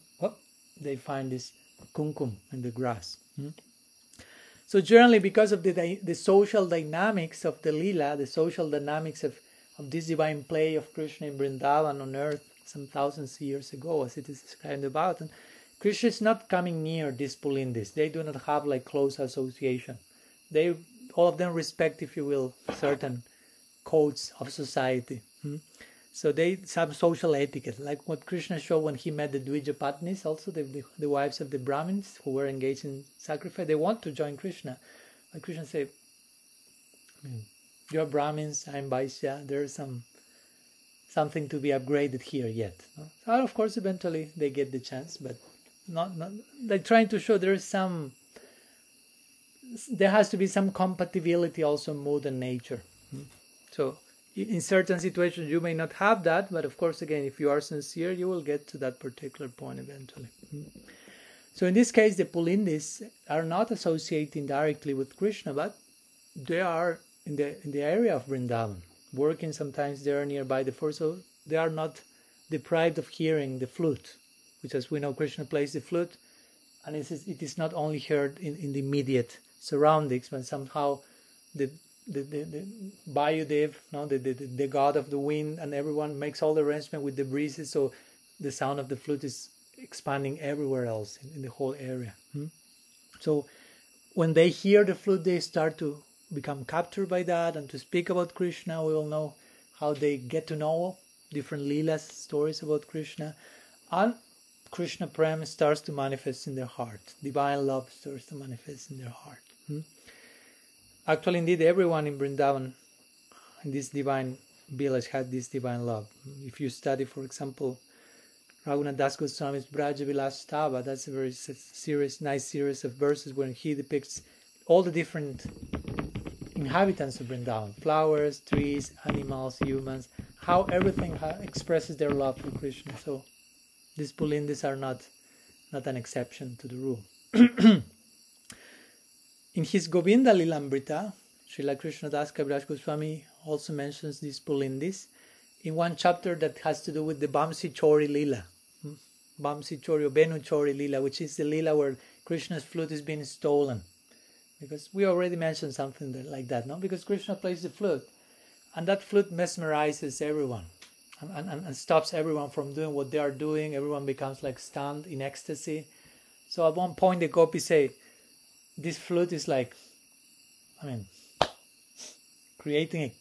they find this kumkum in the grass. So generally, because of the social dynamics of the Leela, the social dynamics of this divine play of Krishna in Vrindavan on earth some thousands of years ago, as it is described about, and Krishna is not coming near these Pulindis. They do not have like close association. All of them respect, if you will, certain codes of society. So they have social etiquette, like what Krishna showed when he met the Dvija Patnis, also the wives of the Brahmins who were engaged in sacrifice. They want to join Krishna. But Krishna said, you're Brahmins, I'm Vaishya, there's something to be upgraded here yet. No? So of course, eventually they get the chance, but not they're trying to show there has to be some compatibility also mood and nature. So in certain situations you may not have that, but of course again, if you are sincere, you will get to that particular point eventually. So in this case, the Pulindis are not associating directly with Krishna, but they are in the area of Vrindavan, working sometimes there nearby the forest, so they are not deprived of hearing the flute, which, as we know, Krishna plays the flute, and it is not only heard in the immediate surroundings, but somehow the Vayudev, the god of the wind, and everyone makes all the arrangement with the breezes, so the sound of the flute is expanding everywhere else in the whole area. So when they hear the flute, they start to become captured by that and to speak about Krishna. We will know how they get to know different Leelas, stories about Krishna, and Krishna Prem starts to manifest in their heart. Divine love starts to manifest in their heart. Actually, indeed, everyone in Vrindavan, in this divine village, had this divine love. If you study, for example, Raghunath Das Goswami's Braja Vilas Tava, that's a very nice series of verses where he depicts all the different inhabitants of Vrindavan, flowers, trees, animals, humans, how everything expresses their love for Krishna. So these Pulindis are not an exception to the rule. In his Govinda Lilamrita, Srila Krishna Das Kaviraj Goswami also mentions these Pulindis in one chapter that has to do with the Bamsi Chori Lila. Bamsi Chori or Venu Chori Lila, which is the Lila where Krishna's flute is being stolen. Because we already mentioned something like that, no? Because Krishna plays the flute, and that flute mesmerizes everyone and stops everyone from doing what they are doing. Everyone becomes like stunned in ecstasy. So at one point the gopis say, this flute is like, creating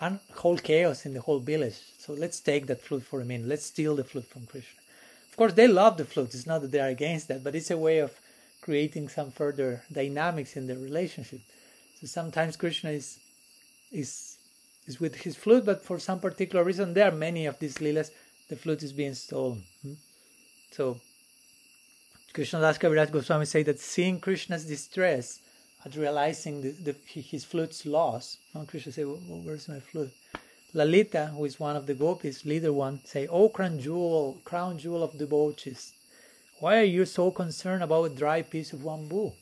a whole chaos in the whole village. So let's take that flute for a minute. Let's steal the flute from Krishna. Of course, they love the flute. It's not that they are against that, but it's a way of creating some further dynamics in the relationship. So sometimes Krishna is with his flute, but for some particular reason, there are many of these leelas, the flute is being stolen. So Krishnadas Kaviraj Goswami say that seeing Krishna's distress at realizing his flute's loss, Krishna say, where's my flute? Lalita, who is one of the gopis, leader one, say, "Oh crown jewel of devotees, why are you so concerned about a dry piece of bamboo?"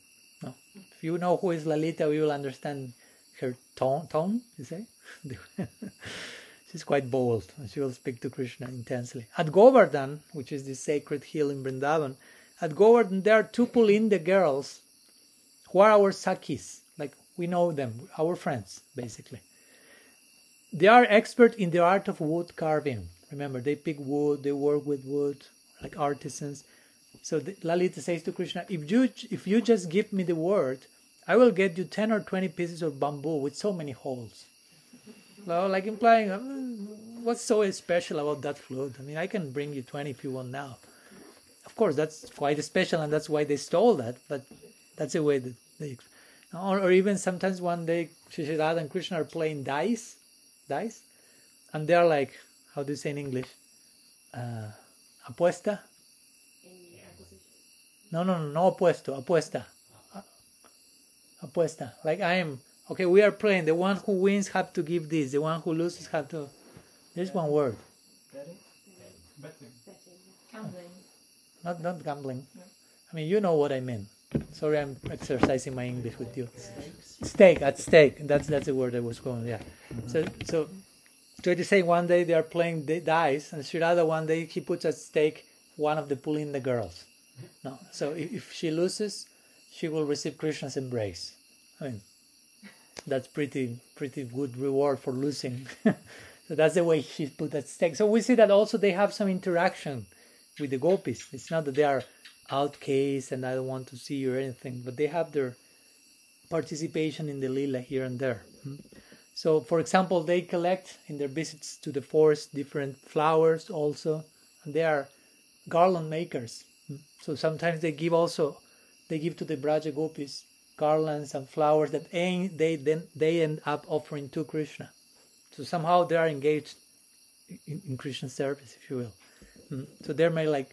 No. If you know who is Lalita, you will understand her tone, you say? She's quite bold, and she will speak to Krishna intensely. At Govardhan, which is the sacred hill in Vrindavan, at Govardhan there are two Pulinda girls who are our Sakhis, like we know them, our friends, basically. They are expert in the art of wood carving. Remember, they pick wood, they work with wood, like artisans. So Lalita says to Krishna, if you just give me the word, I will get you 10 or 20 pieces of bamboo with so many holes. Well, like implying, what's so special about that flute? I can bring you 20 if you want now. Of course, that's quite special, and that's why they stole that, but that's the way that they... Or even sometimes one day, Shri Radha and Krishna are playing dice, and they're like, how do you say in English? Apuesta? No, apuesta. Apuesta. Like okay, we are playing. The one who wins have to give this. The one who loses have to... There's one word. Betting. Gambling. Not gambling. No. You know what I mean. Sorry, I'm exercising my English with you. Stake. At stake. That's the word I was going. Yeah. So to say one day they are playing the dice, and Sri Radha one day he puts at stake one of the Pulinda girls. No. So if she loses, she will receive Krishna's embrace. That's pretty good reward for losing. So that's the way she put at stake. So we see that also they have some interaction with the gopis. It's not that they are outcasts and I don't want to see you or anything, but they have their participation in the lila here and there. So, for example, they collect in their visits to the forest different flowers also, and they are garland makers. So sometimes they give to the Braja Gopis garlands and flowers that they end up offering to Krishna. So somehow they are engaged in Krishna service, if you will. So they're made like,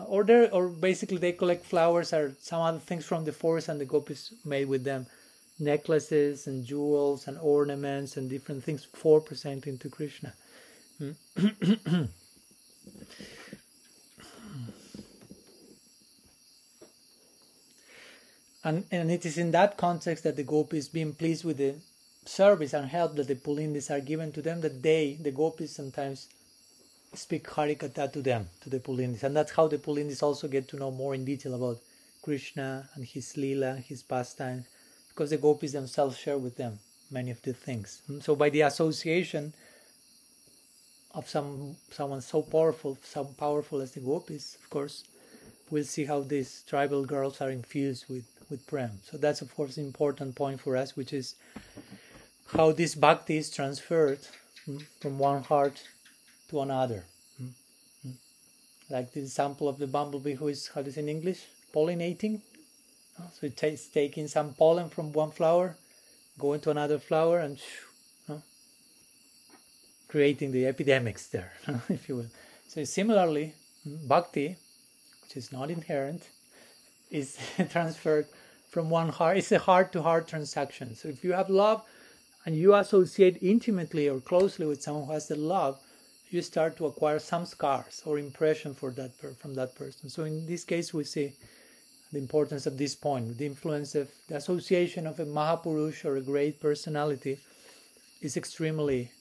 or basically they collect flowers or some other things from the forest, and the Gopis made with them necklaces and jewels and ornaments and different things for presenting to Krishna. And it is in that context that the Gopis, being pleased with the service and help that the Pulindis are given to them, that the Gopis sometimes speak Harikatha to them, to the Pulindis. And that's how the Pulindis also get to know more in detail about Krishna and his Leela, his pastimes, because the Gopis themselves share with them many of the things. So by the association of someone so powerful as the Gopis, of course, we'll see how these tribal girls are infused with prem. So that's, of course, an important point for us, which is how this bhakti is transferred from one heart to another. Like the example of the bumblebee who is, how do you say in English? Pollinating. So it's taking some pollen from one flower, going to another flower, and creating the epidemics there, if you will. So similarly, bhakti, which is not inherent, is transferred from one heart. It's a heart-to-heart transaction. So if you have love and you associate intimately or closely with someone who has the love, you start to acquire some scars or impression from that person. So in this case, we see the importance of this point. The influence of the association of a Mahapurush or a great personality is extremely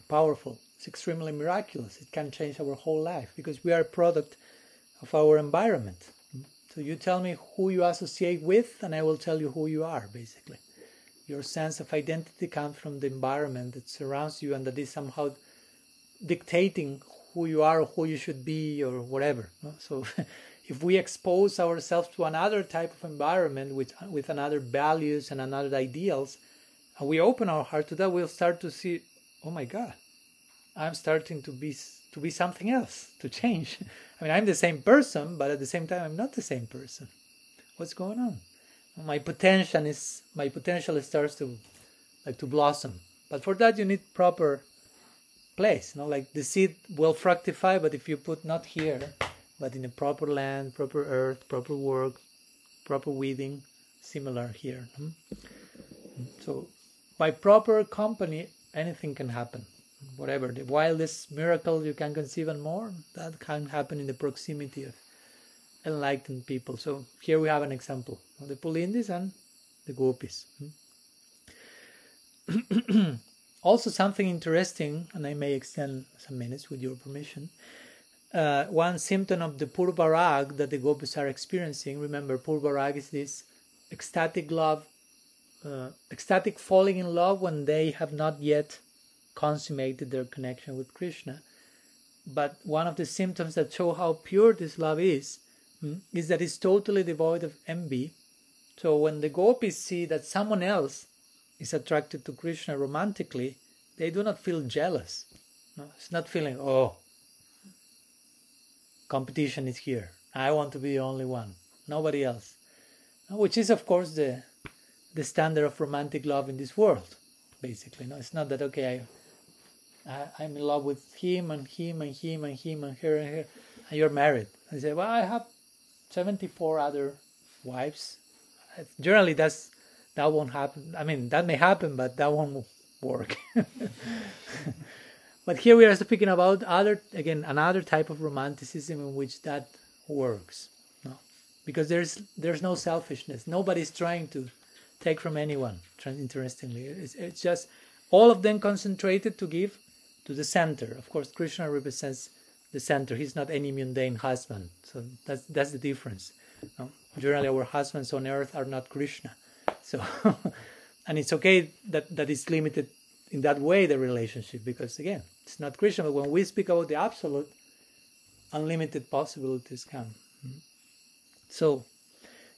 powerful. It's extremely miraculous. It can change our whole life because we are a product of our environment. So you tell me who you associate with and I will tell you who you are, basically. Your sense of identity comes from the environment that surrounds you and that is somehow dictating who you are or who you should be or whatever. So if we expose ourselves to another type of environment with another values and another ideals, and we open our heart to that, we'll start to see, oh my God, I'm starting to be something else, to change. I mean, I'm the same person, but at the same time, I'm not the same person. What's going on? My potential starts to blossom. But for that, you need proper place. Like the seed will fructify, but if you put not here, but in a proper land, proper earth, proper work, proper weeding, similar here. So by proper company, anything can happen. Whatever, the wildest miracle you can conceive and more, that can happen in the proximity of enlightened people. So here we have an example of the Pulindis and the Gopis. Also something interesting, and I may extend some minutes with your permission, one symptom of the Purva Rag that the Gopis are experiencing, remember Purva Rag is this ecstatic love, ecstatic falling in love when they have not yet consummated their connection with Krishna. But one of the symptoms that show how pure this love is that it's totally devoid of envy. So when the Gopis see that someone else is attracted to Krishna romantically, they do not feel jealous. No, it's not feeling, oh, competition is here. I want to be the only one. Nobody else. Which is, of course, the standard of romantic love in this world, basically. No, it's not that, okay, I'm in love with him and him and him and him and her and her, and you're married. I say, well, I have 74 other wives. Generally, that won't happen. I mean, that may happen, but that won't work. But here we are speaking about another type of romanticism in which that works. No? Because there's no selfishness. Nobody's trying to take from anyone, interestingly. It's just all of them concentrated to give to the center. Of course, Krishna represents the center. He's not any mundane husband. So that's the difference. No? Generally, our husbands on earth are not Krishna. So, and it's okay that it's limited in that way, the relationship, because again, it's not Krishna. But when we speak about the absolute, unlimited possibilities come. So,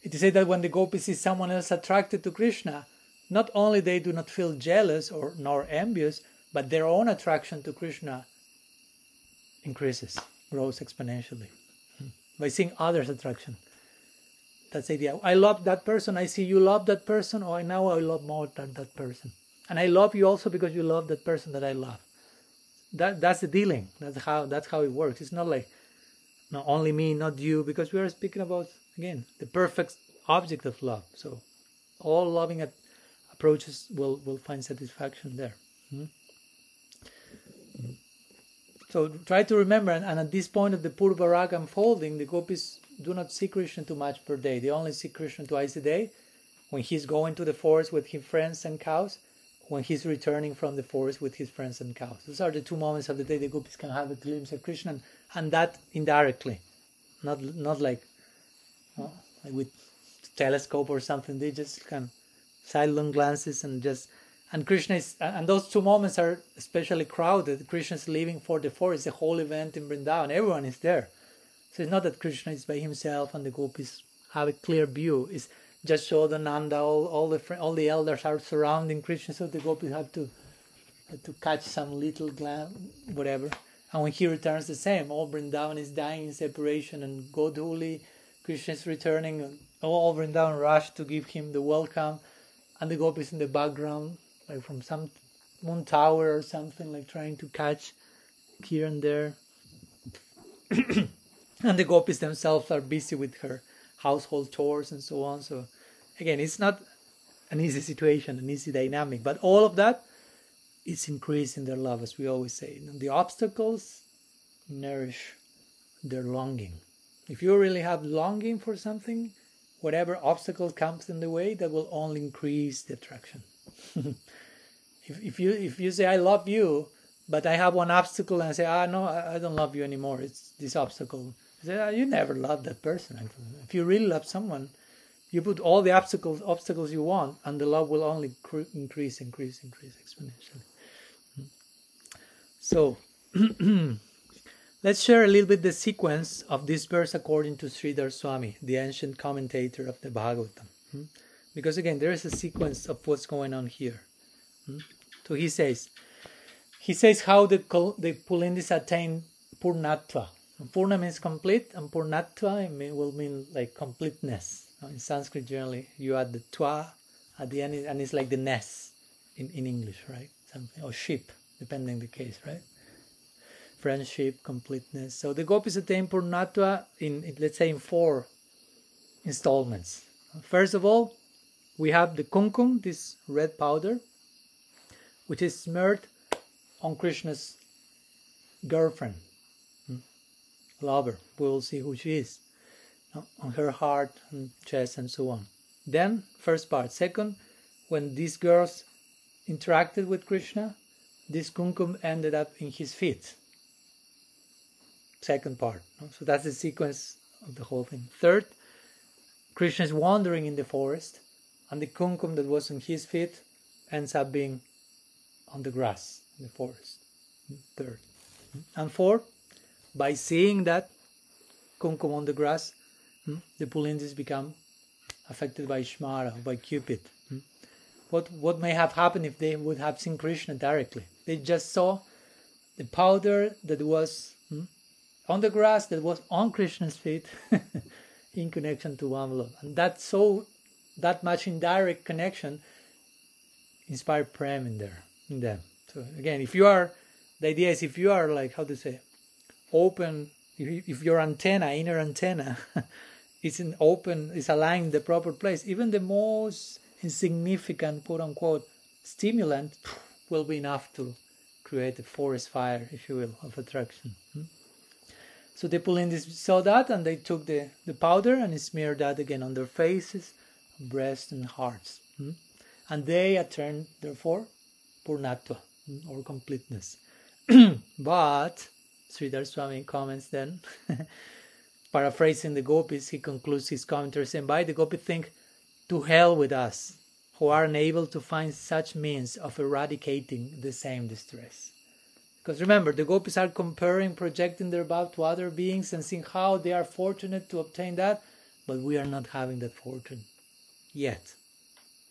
it is said that when the Gopis see someone else attracted to Krishna, not only they do not feel jealous or nor envious, but their own attraction to Krishna increases, grows exponentially by seeing others' attraction. That's the idea. I love that person. I see you love that person. Oh, now I love more than that person. And I love you also because you love that person that I love. That's the dealing. That's how it works. It's not like not only me, not you, because we are speaking about, again, the perfect object of love. So all loving approaches will find satisfaction there. So try to remember, and at this point of the Purva Raga unfolding, the gopis do not see Krishna too much per day. They only see Krishna twice a day, when he's going to the forest with his friends and cows, when he's returning from the forest with his friends and cows. Those are the 2 moments of the day the gopis can have a glimpse of Krishna, and that indirectly, not like with telescope or something. They just can silent glances and Krishna is, and those 2 moments are especially crowded. Krishna is leaving for the forest, the whole event in Vrindavan, everyone is there. So it's not that Krishna is by himself and the gopis have a clear view. It's just Shodananda, all the elders are surrounding Krishna, so the gopis have to catch some little glance, whatever. And when he returns, the same. All Vrindavan is dying in separation, and Godhuli, Krishna is returning, and all Vrindavan rush to give him the welcome, and the gopis in the background, like from some moon tower or something, like trying to catch here and there. And the gopis themselves are busy with her household chores and so on. So again, it's not an easy situation, an easy dynamic, but all of that is increasing their love, as we always say. And the obstacles nourish their longing. If you really have longing for something, whatever obstacle comes in the way, that will only increase the attraction. If you say, I love you, but I have one obstacle, and I say, no, I don't love you anymore, it's this obstacle. You say, you never loved that person. If you really love someone, you put all the obstacles you want, and the love will only increase exponentially. So, let's share a little bit the sequence of this verse according to Sridhar Swami, the ancient commentator of the Bhagavatam. Because again, there is a sequence of what's going on here. So he says how the Pulindis attain Purnatva. Purna means complete, and Purnatva will mean like completeness. In Sanskrit, generally, you add the twa at the end, and it's like the ness in English, right? Something, or sheep, depending on the case, right? Friendship, completeness. So the gopis attain Purnatva let's say, in 4 installments. First of all, we have the kumkum, this red powder, which is smeared on Krishna's girlfriend, lover. We will see who she is, on her heart and chest and so on. Then, first part. Second, when these girls interacted with Krishna, this kumkum ended up in his feet. Second part. So that's the sequence of the whole thing. Third, Krishna is wandering in the forest, and the kumkum that was on his feet ends up being on the grass in the forest. Third. And fourth, by seeing that kumkum on the grass, the Pulindis become affected by Shmara, by Cupid. What may have happened if they would have seen Krishna directly? They just saw the powder that was on the grass, that was on Krishna's feet, in connection to one love. And that much indirect connection inspired prem in them. So again, the idea is, if you are like, how to say, open, if your inner antenna is aligned in the proper place, even the most insignificant, quote unquote, stimulant will be enough to create a forest fire, if you will, of attraction. So the Pulindis saw that, and they took the powder and smeared that again on their faces, breasts, and hearts. And they attained, therefore, Purnatva, or completeness. But Sridhar Swami comments then, paraphrasing the gopis, he concludes his commentary saying, "By the gopis think, to hell with us, who are unable to find such means of eradicating the same distress." Because remember, the gopis are comparing, projecting their love to other beings and seeing how they are fortunate to obtain that, but we are not having that fortune yet.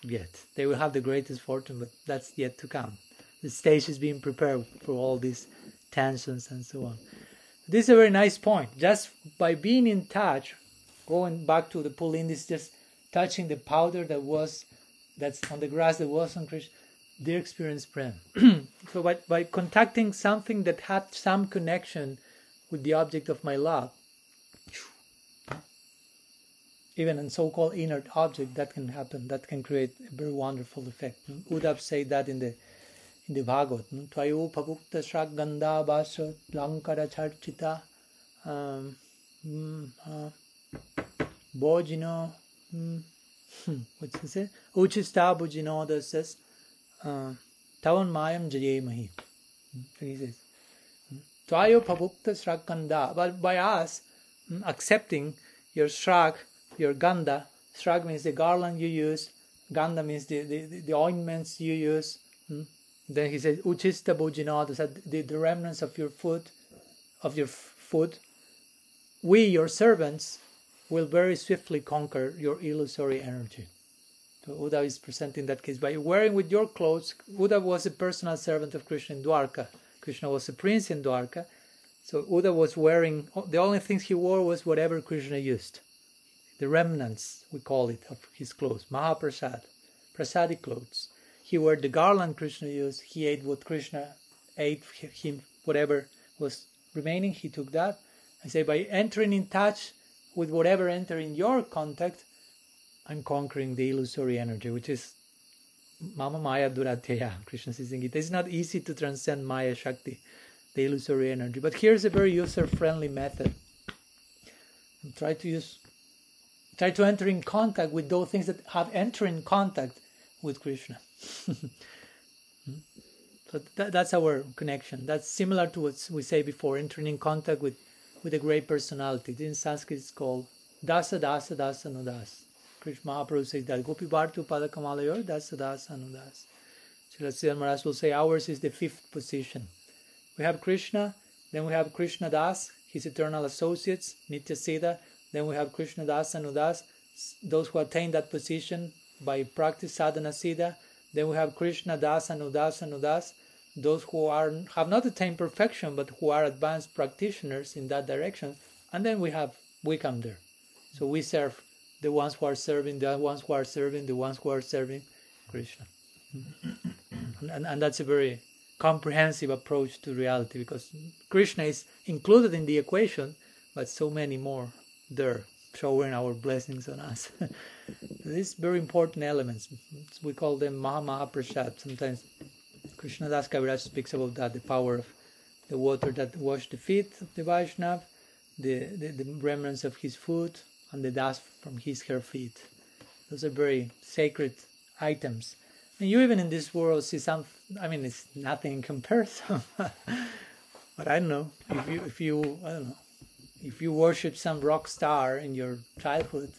yet. They will have the greatest fortune, but that's yet to come. The stage is being prepared for all these tensions and so on. This is a very nice point. Just by being in touch, going back to the pulling, this just touching the powder that's on the grass that was on Krishna, they experience prem. So by contacting something that had some connection with the object of my love, even a so-called inert object, that can happen. That can create a very wonderful effect. Uddhav said that in the Bhagavad. Tvayo pavukta shrak gandha basa lankara charchita bojino what's it say? Uchista bojino says tavan mayam jayemahi. He says Tvayo pavukta shrak gandha. But by us accepting your shrak, your gandha, shrak means the garland you use, gandha means the ointments you use. Then he says, Uchista bojinada, the remnants of your food, we, your servants, will very swiftly conquer your illusory energy. So Uddhava is presenting that case by wearing with your clothes. Uddhava was a personal servant of Krishna in Dwarka. Krishna was a prince in Dwarka. So Uddhava was wearing, the only things he wore was whatever Krishna used. The remnants, we call it, of his clothes. Mahaprasad, prasadic clothes. He wore the garland Krishna used. He ate what Krishna ate. Him whatever was remaining, he took that. I say by entering in touch with whatever entered in your contact, I'm conquering the illusory energy, which is Mama Maya Duratyaya. Krishna says in Gita. It's not easy to transcend Maya Shakti, the illusory energy. But here's a very user-friendly method. Try to enter in contact with those things that have entered in contact with Krishna. So that's our connection. That's similar to what we say before, entering in contact with a great personality. In Sanskrit it's called Dasa Dasa Dasa Nudas. Krishna Mahaprabhu says that Gopi Bhartu Pada Kamalayor Dasa Dasa Nudas. Srila Siddhar Maharaj will say ours is the fifth position. We have Krishna, then we have Krishna Das, his eternal associates, Nitya Siddha, then we have Krishna Das and Udas, those who attain that position by practice sadhana siddha. Then we have Krishna Das and Udas, those who have not attained perfection but who are advanced practitioners in that direction. And then we come there. So we serve the ones who are serving, the ones who are serving, the ones who are serving Krishna. And that's a very comprehensive approach to reality, because Krishna is included in the equation, but so many more there, showering our blessings on us. These very important elements, we call them Maha-Maha-Prasad. Sometimes Krishna Das Kaviraj speaks about that, the power of the water that washed the feet of the Vaishnav, the remnants of his food, and the dust from his her feet. Those are very sacred items. And you even in this world see some, I mean, it's nothing in comparison. But I don't know, if you worship some rock star in your childhood,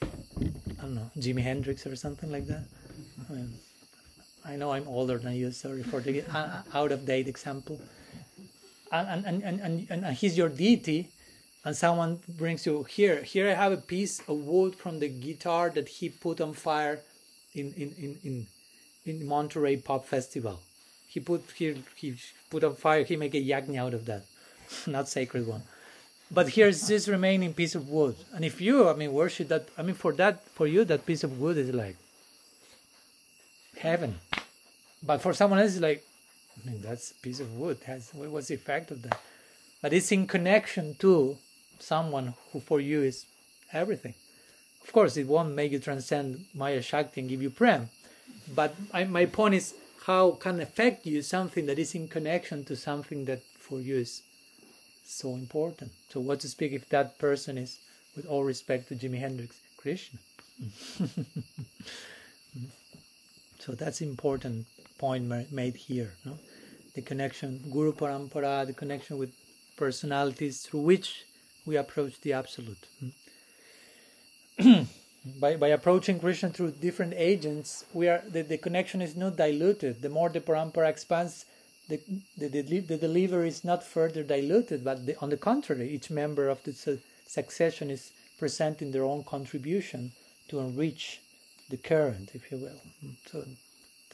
I don't know, Jimi Hendrix or something like that. I know I'm older than you, sorry for the out-of-date example. And he's your deity, and someone brings you, here I have a piece of wood from the guitar that he put on fire in Monterey Pop Festival. He put on fire, he make a yagna out of that. Not sacred one. But here's this remaining piece of wood. And if you, worship that, for you, that piece of wood is like heaven. But for someone else, it's like, that's a piece of wood. What's the effect of that? But it's in connection to someone who for you is everything. Of course, it won't make you transcend Maya Shakti and give you prem. But my point is, how can affect you something that is in connection to something that for you is so important. So what to speak if that person is, with all respect to Jimi Hendrix, Krishna. So that's an important point made here. No? The connection, Guru Parampara, the connection with personalities through which we approach the Absolute. By approaching Krishna through different agents, the connection is not diluted. The more the Parampara expands, the delivery is not further diluted, but on the contrary, each member of the succession is presenting their own contribution to enrich the current, if you will. So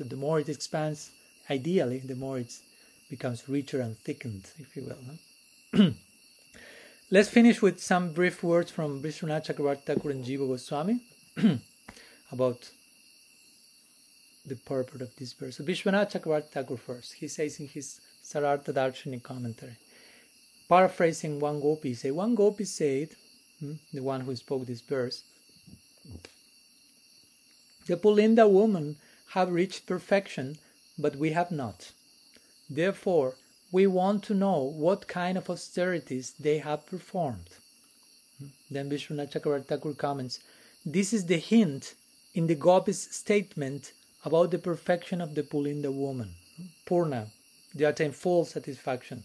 the more it expands, ideally, the more it becomes richer and thickened, if you will. Let's finish with some brief words from Vishwanath Chakravarti Thakur and Jiva Goswami about the purport of this verse. So Vishwanath Chakravarti Thakur first. He says in his Sarartha Darshani commentary, paraphrasing one Gopi said, the one who spoke this verse, the Pulinda women have reached perfection, but we have not. Therefore, we want to know what kind of austerities they have performed. Then Vishwanath Chakravarti Thakur comments, this is the hint in the Gopis' statement about the perfection of the Pulinda woman. Purna, they attain full satisfaction.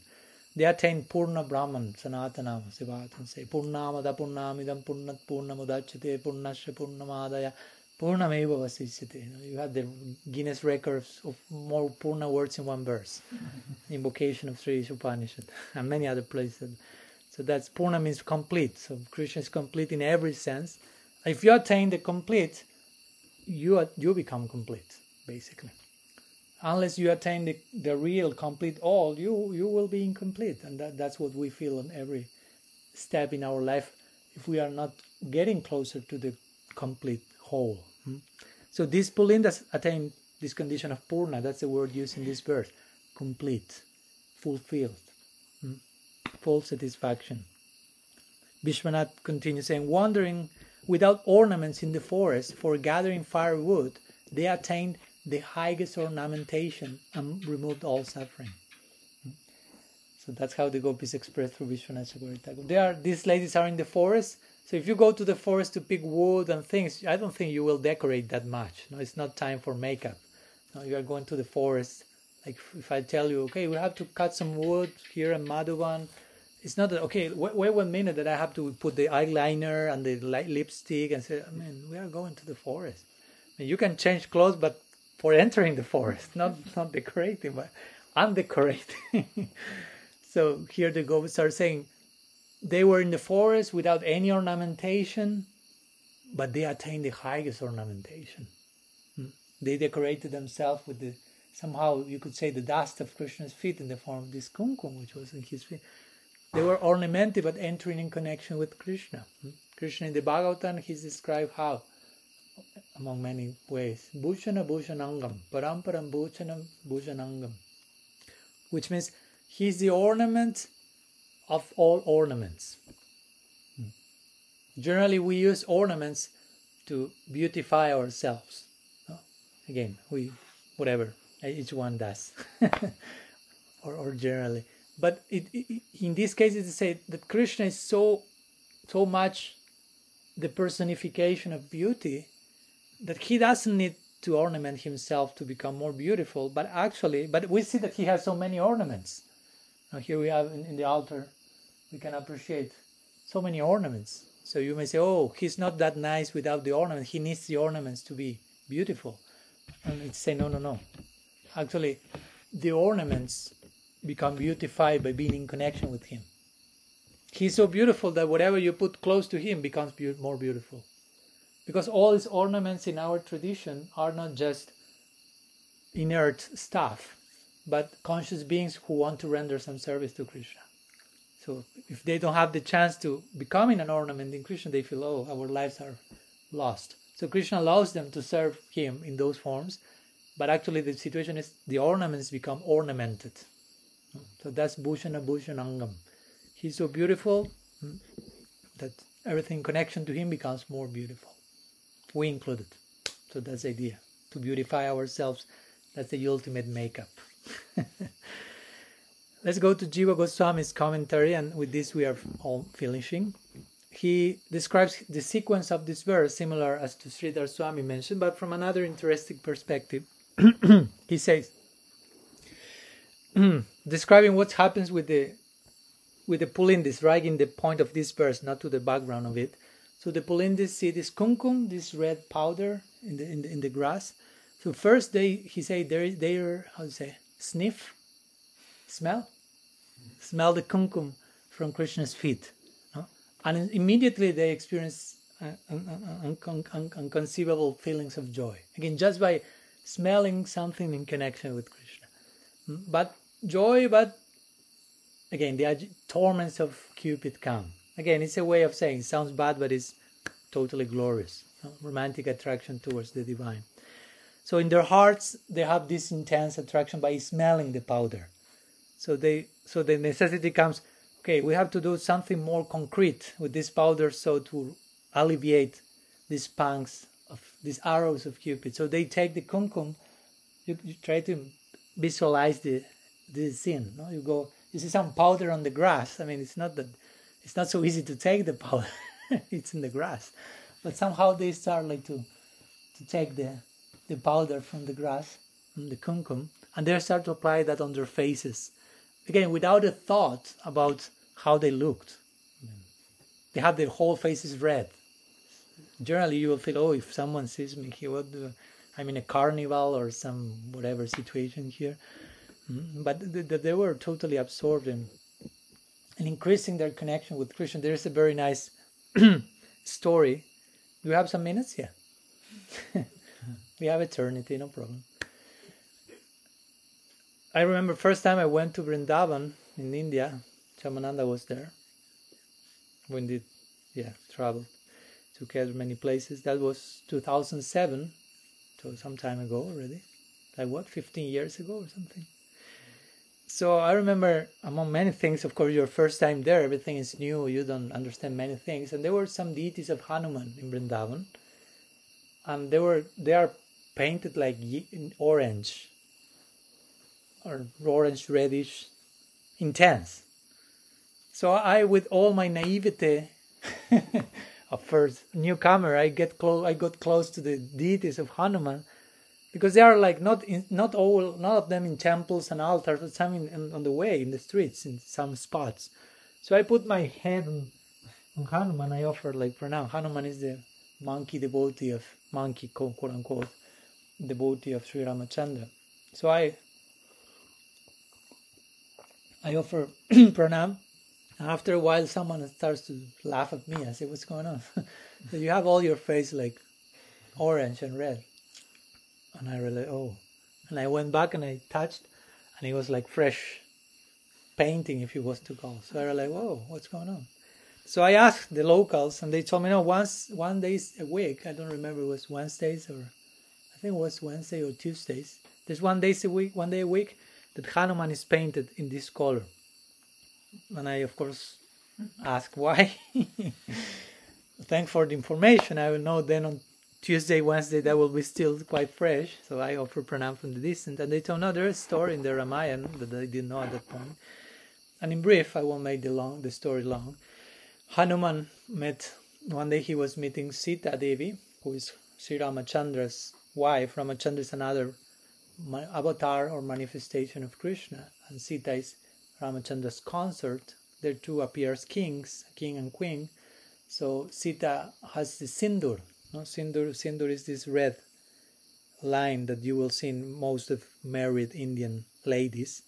They attain Purna Brahman, Sanatana, Sivatan say, Purnamada Purnamidam Purnat Purnamudachate Purnasya Purnamadaya Purnameva Vasisyate. You have the Guinness records of more Purna words in one verse. Invocation of Sri Upanishad and many other places. So that's Purna means complete. So Krishna is complete in every sense. If you attain the complete, you become complete, basically. Unless you attain the real complete all, you will be incomplete. And that's what we feel on every step in our life if we are not getting closer to the complete whole. So these Pulindas attain this condition of Purna. That's the word used in this verse. Complete, fulfilled, full satisfaction. Vishwanath continues saying, wandering without ornaments in the forest for gathering firewood, they attained the highest ornamentation and removed all suffering. So that's how the Gopis expressed through Vishwanath Chakravarti Thakur. These ladies are in the forest. So if you go to the forest to pick wood and things, I don't think you will decorate that much. No, it's not time for makeup. No, you are going to the forest. Like if I tell you, okay, we have to cut some wood here in Madhuban. It's not that, okay, wait 1 minute that I have to put the eyeliner and the lipstick and say, we are going to the forest. You can change clothes, but for entering the forest, not decorating, but undecorating. So here the Gopis are saying, they were in the forest without any ornamentation, but they attained the highest ornamentation. They decorated themselves with somehow you could say the dust of Krishna's feet in the form of this kumkum, which was in his feet. They were ornamented but entering in connection with Krishna. Krishna in the Bhagavatam, he's described how, among many ways, Bhushana Bhushanangam, Paramparam Bhushana Bhushanangam, which means he's the ornament of all ornaments. Generally, we use ornaments to beautify ourselves. Again, whatever, each one does, or generally. But in this case, it's to say that Krishna is so much the personification of beauty that he doesn't need to ornament himself to become more beautiful. But we see that he has so many ornaments. Now here we have in the altar, we can appreciate so many ornaments. So you may say, oh, he's not that nice without the ornament. He needs the ornaments to be beautiful. And it's say, no. Actually, the ornaments become beautified by being in connection with him. He's so beautiful that whatever you put close to him becomes more beautiful. Because all his ornaments in our tradition are not just inert stuff, but conscious beings who want to render some service to Krishna. So if they don't have the chance to becoming an ornament in Krishna, they feel, oh, our lives are lost. So Krishna allows them to serve him in those forms, but actually the situation is the ornaments become ornamented. So that's Bhushana Bhushanangam. He's so beautiful that everything in connection to him becomes more beautiful. We included. So that's the idea. To beautify ourselves, that's the ultimate makeup. Let's go to Jiva Goswami's commentary, and with this we are all finishing. He describes the sequence of this verse similar as to Sridhar Swami mentioned, but from another interesting perspective. He says, describing what happens with the Pulindis, right in the point of this verse, not to the background of it. So the Pulindis see this kumkum, this red powder in the grass. So first they smell the kumkum from Krishna's feet, no? And immediately they experience unconceivable feelings of joy. Again, just by smelling something in connection with Krishna. But joy, but again, the torments of Cupid come. Again, it's a way of saying, it sounds bad, but it's totally glorious. Romantic attraction towards the divine. So in their hearts, they have this intense attraction by smelling the powder. So the necessity comes, okay, we have to do something more concrete with this powder, so to alleviate these pangs of these arrows of Cupid. So they take the kumkum. You try to visualize the scene. No? You see some powder on the grass. I mean, it's not so easy to take the powder. It's in the grass, but somehow they start like to take the powder from the grass, from the kumkum, and they start to apply that on their faces. Again, without a thought about how they looked. They have their whole faces red. Generally, you will feel, oh, if someone sees me here, I'm in a carnival or some whatever situation here. But they were totally absorbed in increasing their connection with Krishna. There is a very nice story. Do you have some minutes? Yeah. We have eternity, no problem. I remember first time I went to Vrindavan in India. Chamananda was there. When did traveled together many places. That was 2007, so some time ago already. Like 15 years ago or something. So I remember, among many things, of course, your first time there, everything is new, you don't understand many things. And there were some deities of Hanuman in Vrindavan. And they are painted like in orange, or orange, reddish, intense. So I, with all my naivete, of first newcomer, I got close to the deities of Hanuman, because they are like not of them in temples and altars, but some on the way, in the streets, in some spots. So I put my head on Hanuman. I offer like pranam. Hanuman is the monkey devotee quote unquote, devotee of Sri Ramachandra. So I offer pranam. After a while, someone starts to laugh at me. I say, what's going on? So you have all your face like orange and red. And I realized, oh. And I went back and I touched, and it was like fresh painting, if it was to call. So I realized, whoa, what's going on? So I asked the locals, and they told me, no, one day a week, I don't remember, it was Wednesdays, or I think it was Wednesday or Tuesdays. There's one day a week that Hanuman is painted in this color. And I, of course, asked why. Thanks for the information. I will know then on Tuesday, Wednesday, that will be still quite fresh. So I offer pranam from the distance. And they told, no, there is a story in the Ramayana that I didn't know at that point. And in brief, I won't make the story long. Hanuman met, one day he was meeting Sita Devi, who is Sri Ramachandra's wife. Ramachandra is another avatar or manifestation of Krishna. And Sita is Ramachandra's consort. There two appear as kings, king and queen. So Sita has the sindur. No? Sindur is this red line that you will see in most of married Indian ladies,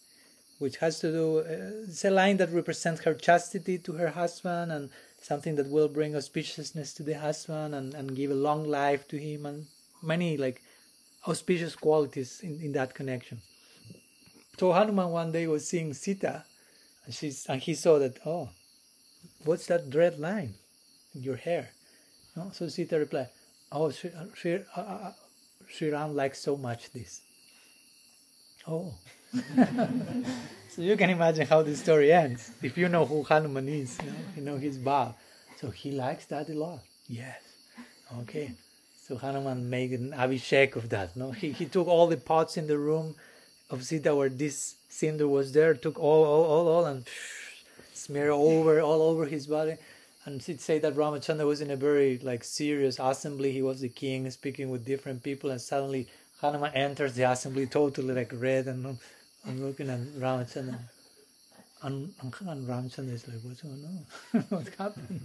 which has to do, it's a line that represents her chastity to her husband, and something that will bring auspiciousness to the husband and give a long life to him, and many like auspicious qualities in that connection. So Hanuman one day was seeing Sita, and he saw that, oh, what's that red line in your hair? No? So Sita replied, oh, Sri Ram likes so much this. Oh. So you can imagine how the story ends. If you know who Hanuman is, you know his bhav. So he likes that a lot. Yes. Okay. So Hanuman made an abhishek of that. No, he took all the pots in the room of Sita where this sindur was there, took all and smear all over his body. And it say that Ramachandra was in a very like serious assembly. He was the king speaking with different people, and suddenly Hanuman enters the assembly totally like red and looking at Ramachandra. And Ramachandra is like, what's going on? What happened?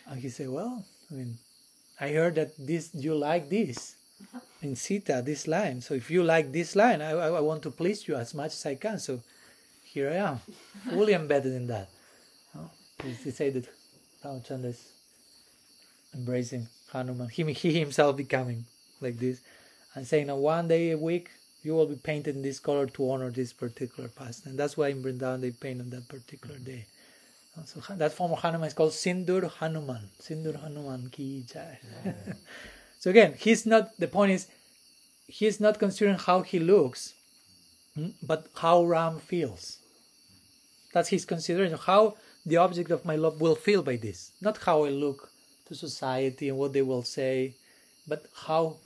And he said, well, I mean, I heard that you like this in Sita, this line. So if you like this line, I want to please you as much as I can. So here I am, fully embedded in that. They say that Ramachandra is embracing Hanuman, he himself becoming like this, and saying, "Now one day a week you will be painted in this color to honor this particular pastime." That's why in Vrindavan they paint on that particular day. So that form of Hanuman is called Sindur Hanuman. Sindur Hanuman ki jai. So again, the point is, he's not considering how he looks, but how Ram feels. That's his consideration, how the object of my love will feel by this. Not how I look to society and what they will say, but how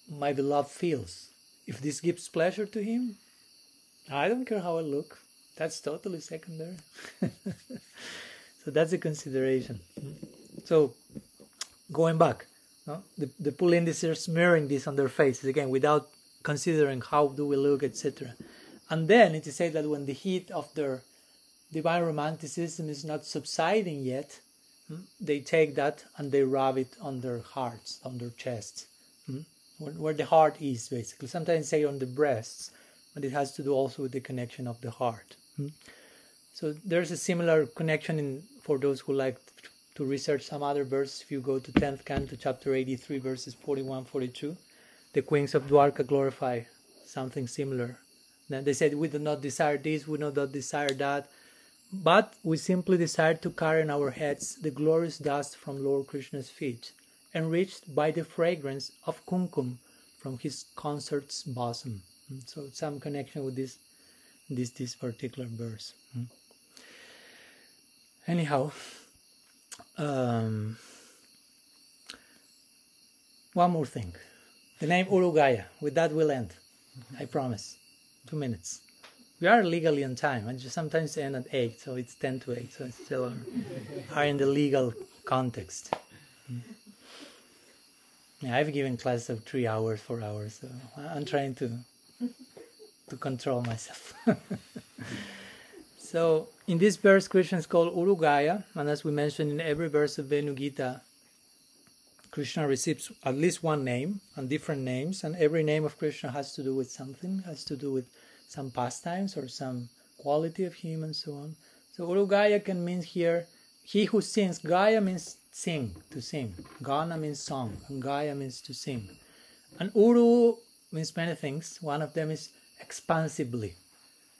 my beloved feels. If this gives pleasure to him, I don't care how I look. That's totally secondary. So that's a consideration. So going back, no? The Pulindis are smearing this on their faces, again, without considering how do we look, etc. And then it is said that when the heat of their divine romanticism is not subsiding yet, they take that and they rub it on their hearts, on their chests, where the heart is, basically. Sometimes say on the breasts, but it has to do also with the connection of the heart. So there's a similar connection for those who like to research some other verses. If you go to 10th Canto, chapter 83, verses 41-42, the queens of Dwarka glorify something similar. Then they said, we do not desire this, we do not desire that, but we simply desire to carry in our heads the glorious dust from Lord Krishna's feet, enriched by the fragrance of kumkum from his consort's bosom. So some connection with this particular verse. Anyhow, one more thing. The name Urugaya. With that we'll end. I promise. 2 minutes. We are legally on time. I just sometimes end at 8, so it's 10 to 8. So it's still are in the legal context. Yeah, I've given classes of 3 hours, 4 hours, so I'm trying to control myself. So in this verse, Krishna is called Urugaya, and as we mentioned, in every verse of Venu-gita, Krishna receives at least one name and different names, and every name of Krishna has to do with something, has to do with some pastimes or some quality of him and so on. So Urugaya can mean here, he who sings. Gaya means sing, to sing. Gana means song, and Gaya means to sing. And Uru means many things. One of them is expansively.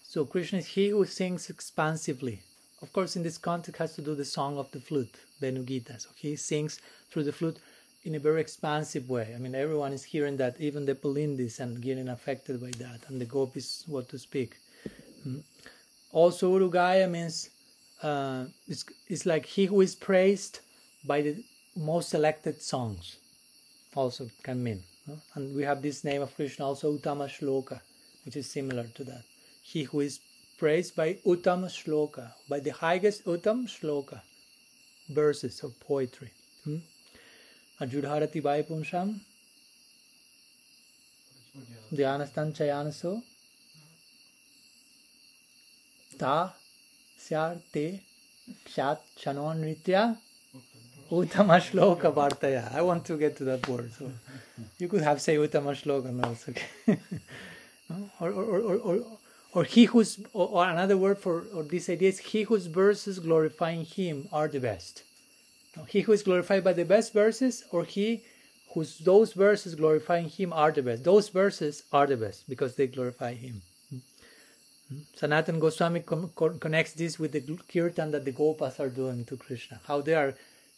So Krishna is he who sings expansively. Of course, in this context has to do the song of the flute, Venu-gita. So he sings through the flute in a very expansive way. I mean, everyone is hearing that, even the Pulindis, and getting affected by that, and the gopis, what to speak. Also, Urugaya means it's like he who is praised by the most selected songs. Also can mean. And we have this name of Krishna also, Uttama Shloka, which is similar to that. He who is praised by Uttama Shloka, by the highest Uttam Shloka, verses of poetry. Ajudharati Vaipumsham Dhyanastan Chayanaso Ta Syar Te Kshat Chanon Nritya Uttama Shloka Vartaya. I want to get to that word, so you could have say Uttama Shloka also. Or he whose, or another word for this idea is he whose verses glorifying him are the best. He who is glorified by the best verses, or he whose those verses glorifying him are the best. Those verses are the best because they glorify him. Sanatana Goswami connects this with the kirtan that the Gopas are doing to Krishna. How they are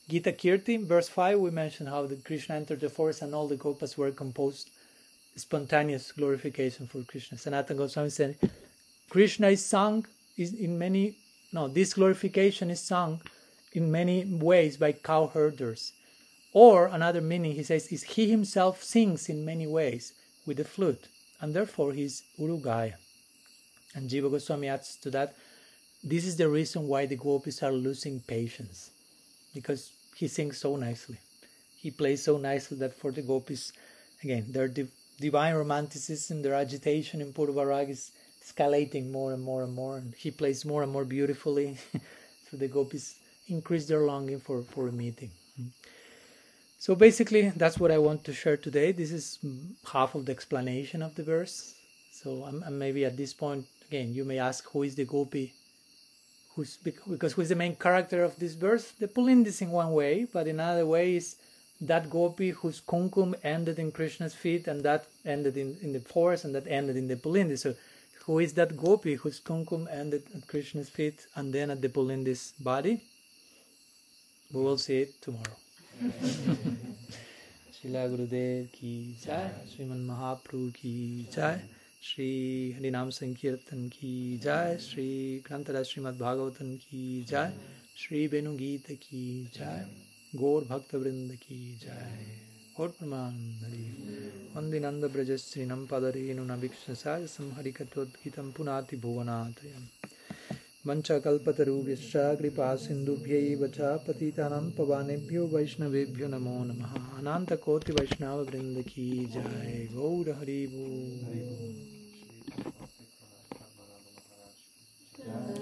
Gita Kirti, verse 5, we mentioned how the Krishna entered the forest and all the Gopas were composed spontaneous glorification for Krishna. Sanatana Goswami said, Krishna is sung this glorification is sung in many ways by cowherders. Or another meaning, he says, is he himself sings in many ways with the flute, and therefore he is Urugaya. And Jiva Goswami adds to that, this is the reason why the gopis are losing patience, because he sings so nicely. He plays so nicely that for the gopis, again, their divine romanticism, their agitation in Purvarag is escalating more and more and more, and he plays more and more beautifully. So the gopis increase their longing for a meeting. So basically, that's what I want to share today. This is half of the explanation of the verse. So I'm maybe at this point, again, you may ask, who is the gopi because who's the main character of this verse? The Pulindis in one way, but in another way is that gopi whose kumkum ended in Krishna's feet, and that ended in the forest, and that ended in the Pulindis. So who is that gopi whose kumkum ended at Krishna's feet and then at the Pulindis body? We will see it tomorrow. Srila Gurudev ki jai, Sriman Mahaprabhu ki jai, Shri Harinam Sankirtan ki jai, Shri Grantara Srimad Bhagavatam ki jai, Shri Venu-gita ki jai, Gaur Bhakta Vrinda ki jai. Gaur Pramanandi. Vandinanda Brajastrinam Padarenu Navikshasaya Samharikatodgitam Punati Bhuvanatayam. Vancha kalpatarubhyascha kripa sindubhyaiva cha patitanam pavanebhyo vaishnavebhyo namo namaha. Ananta koti vaishnava vrinda ki jai. Gaur Hari Bol.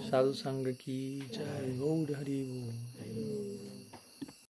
Sadhu Sangha ki jai. Gaur Hari Bol.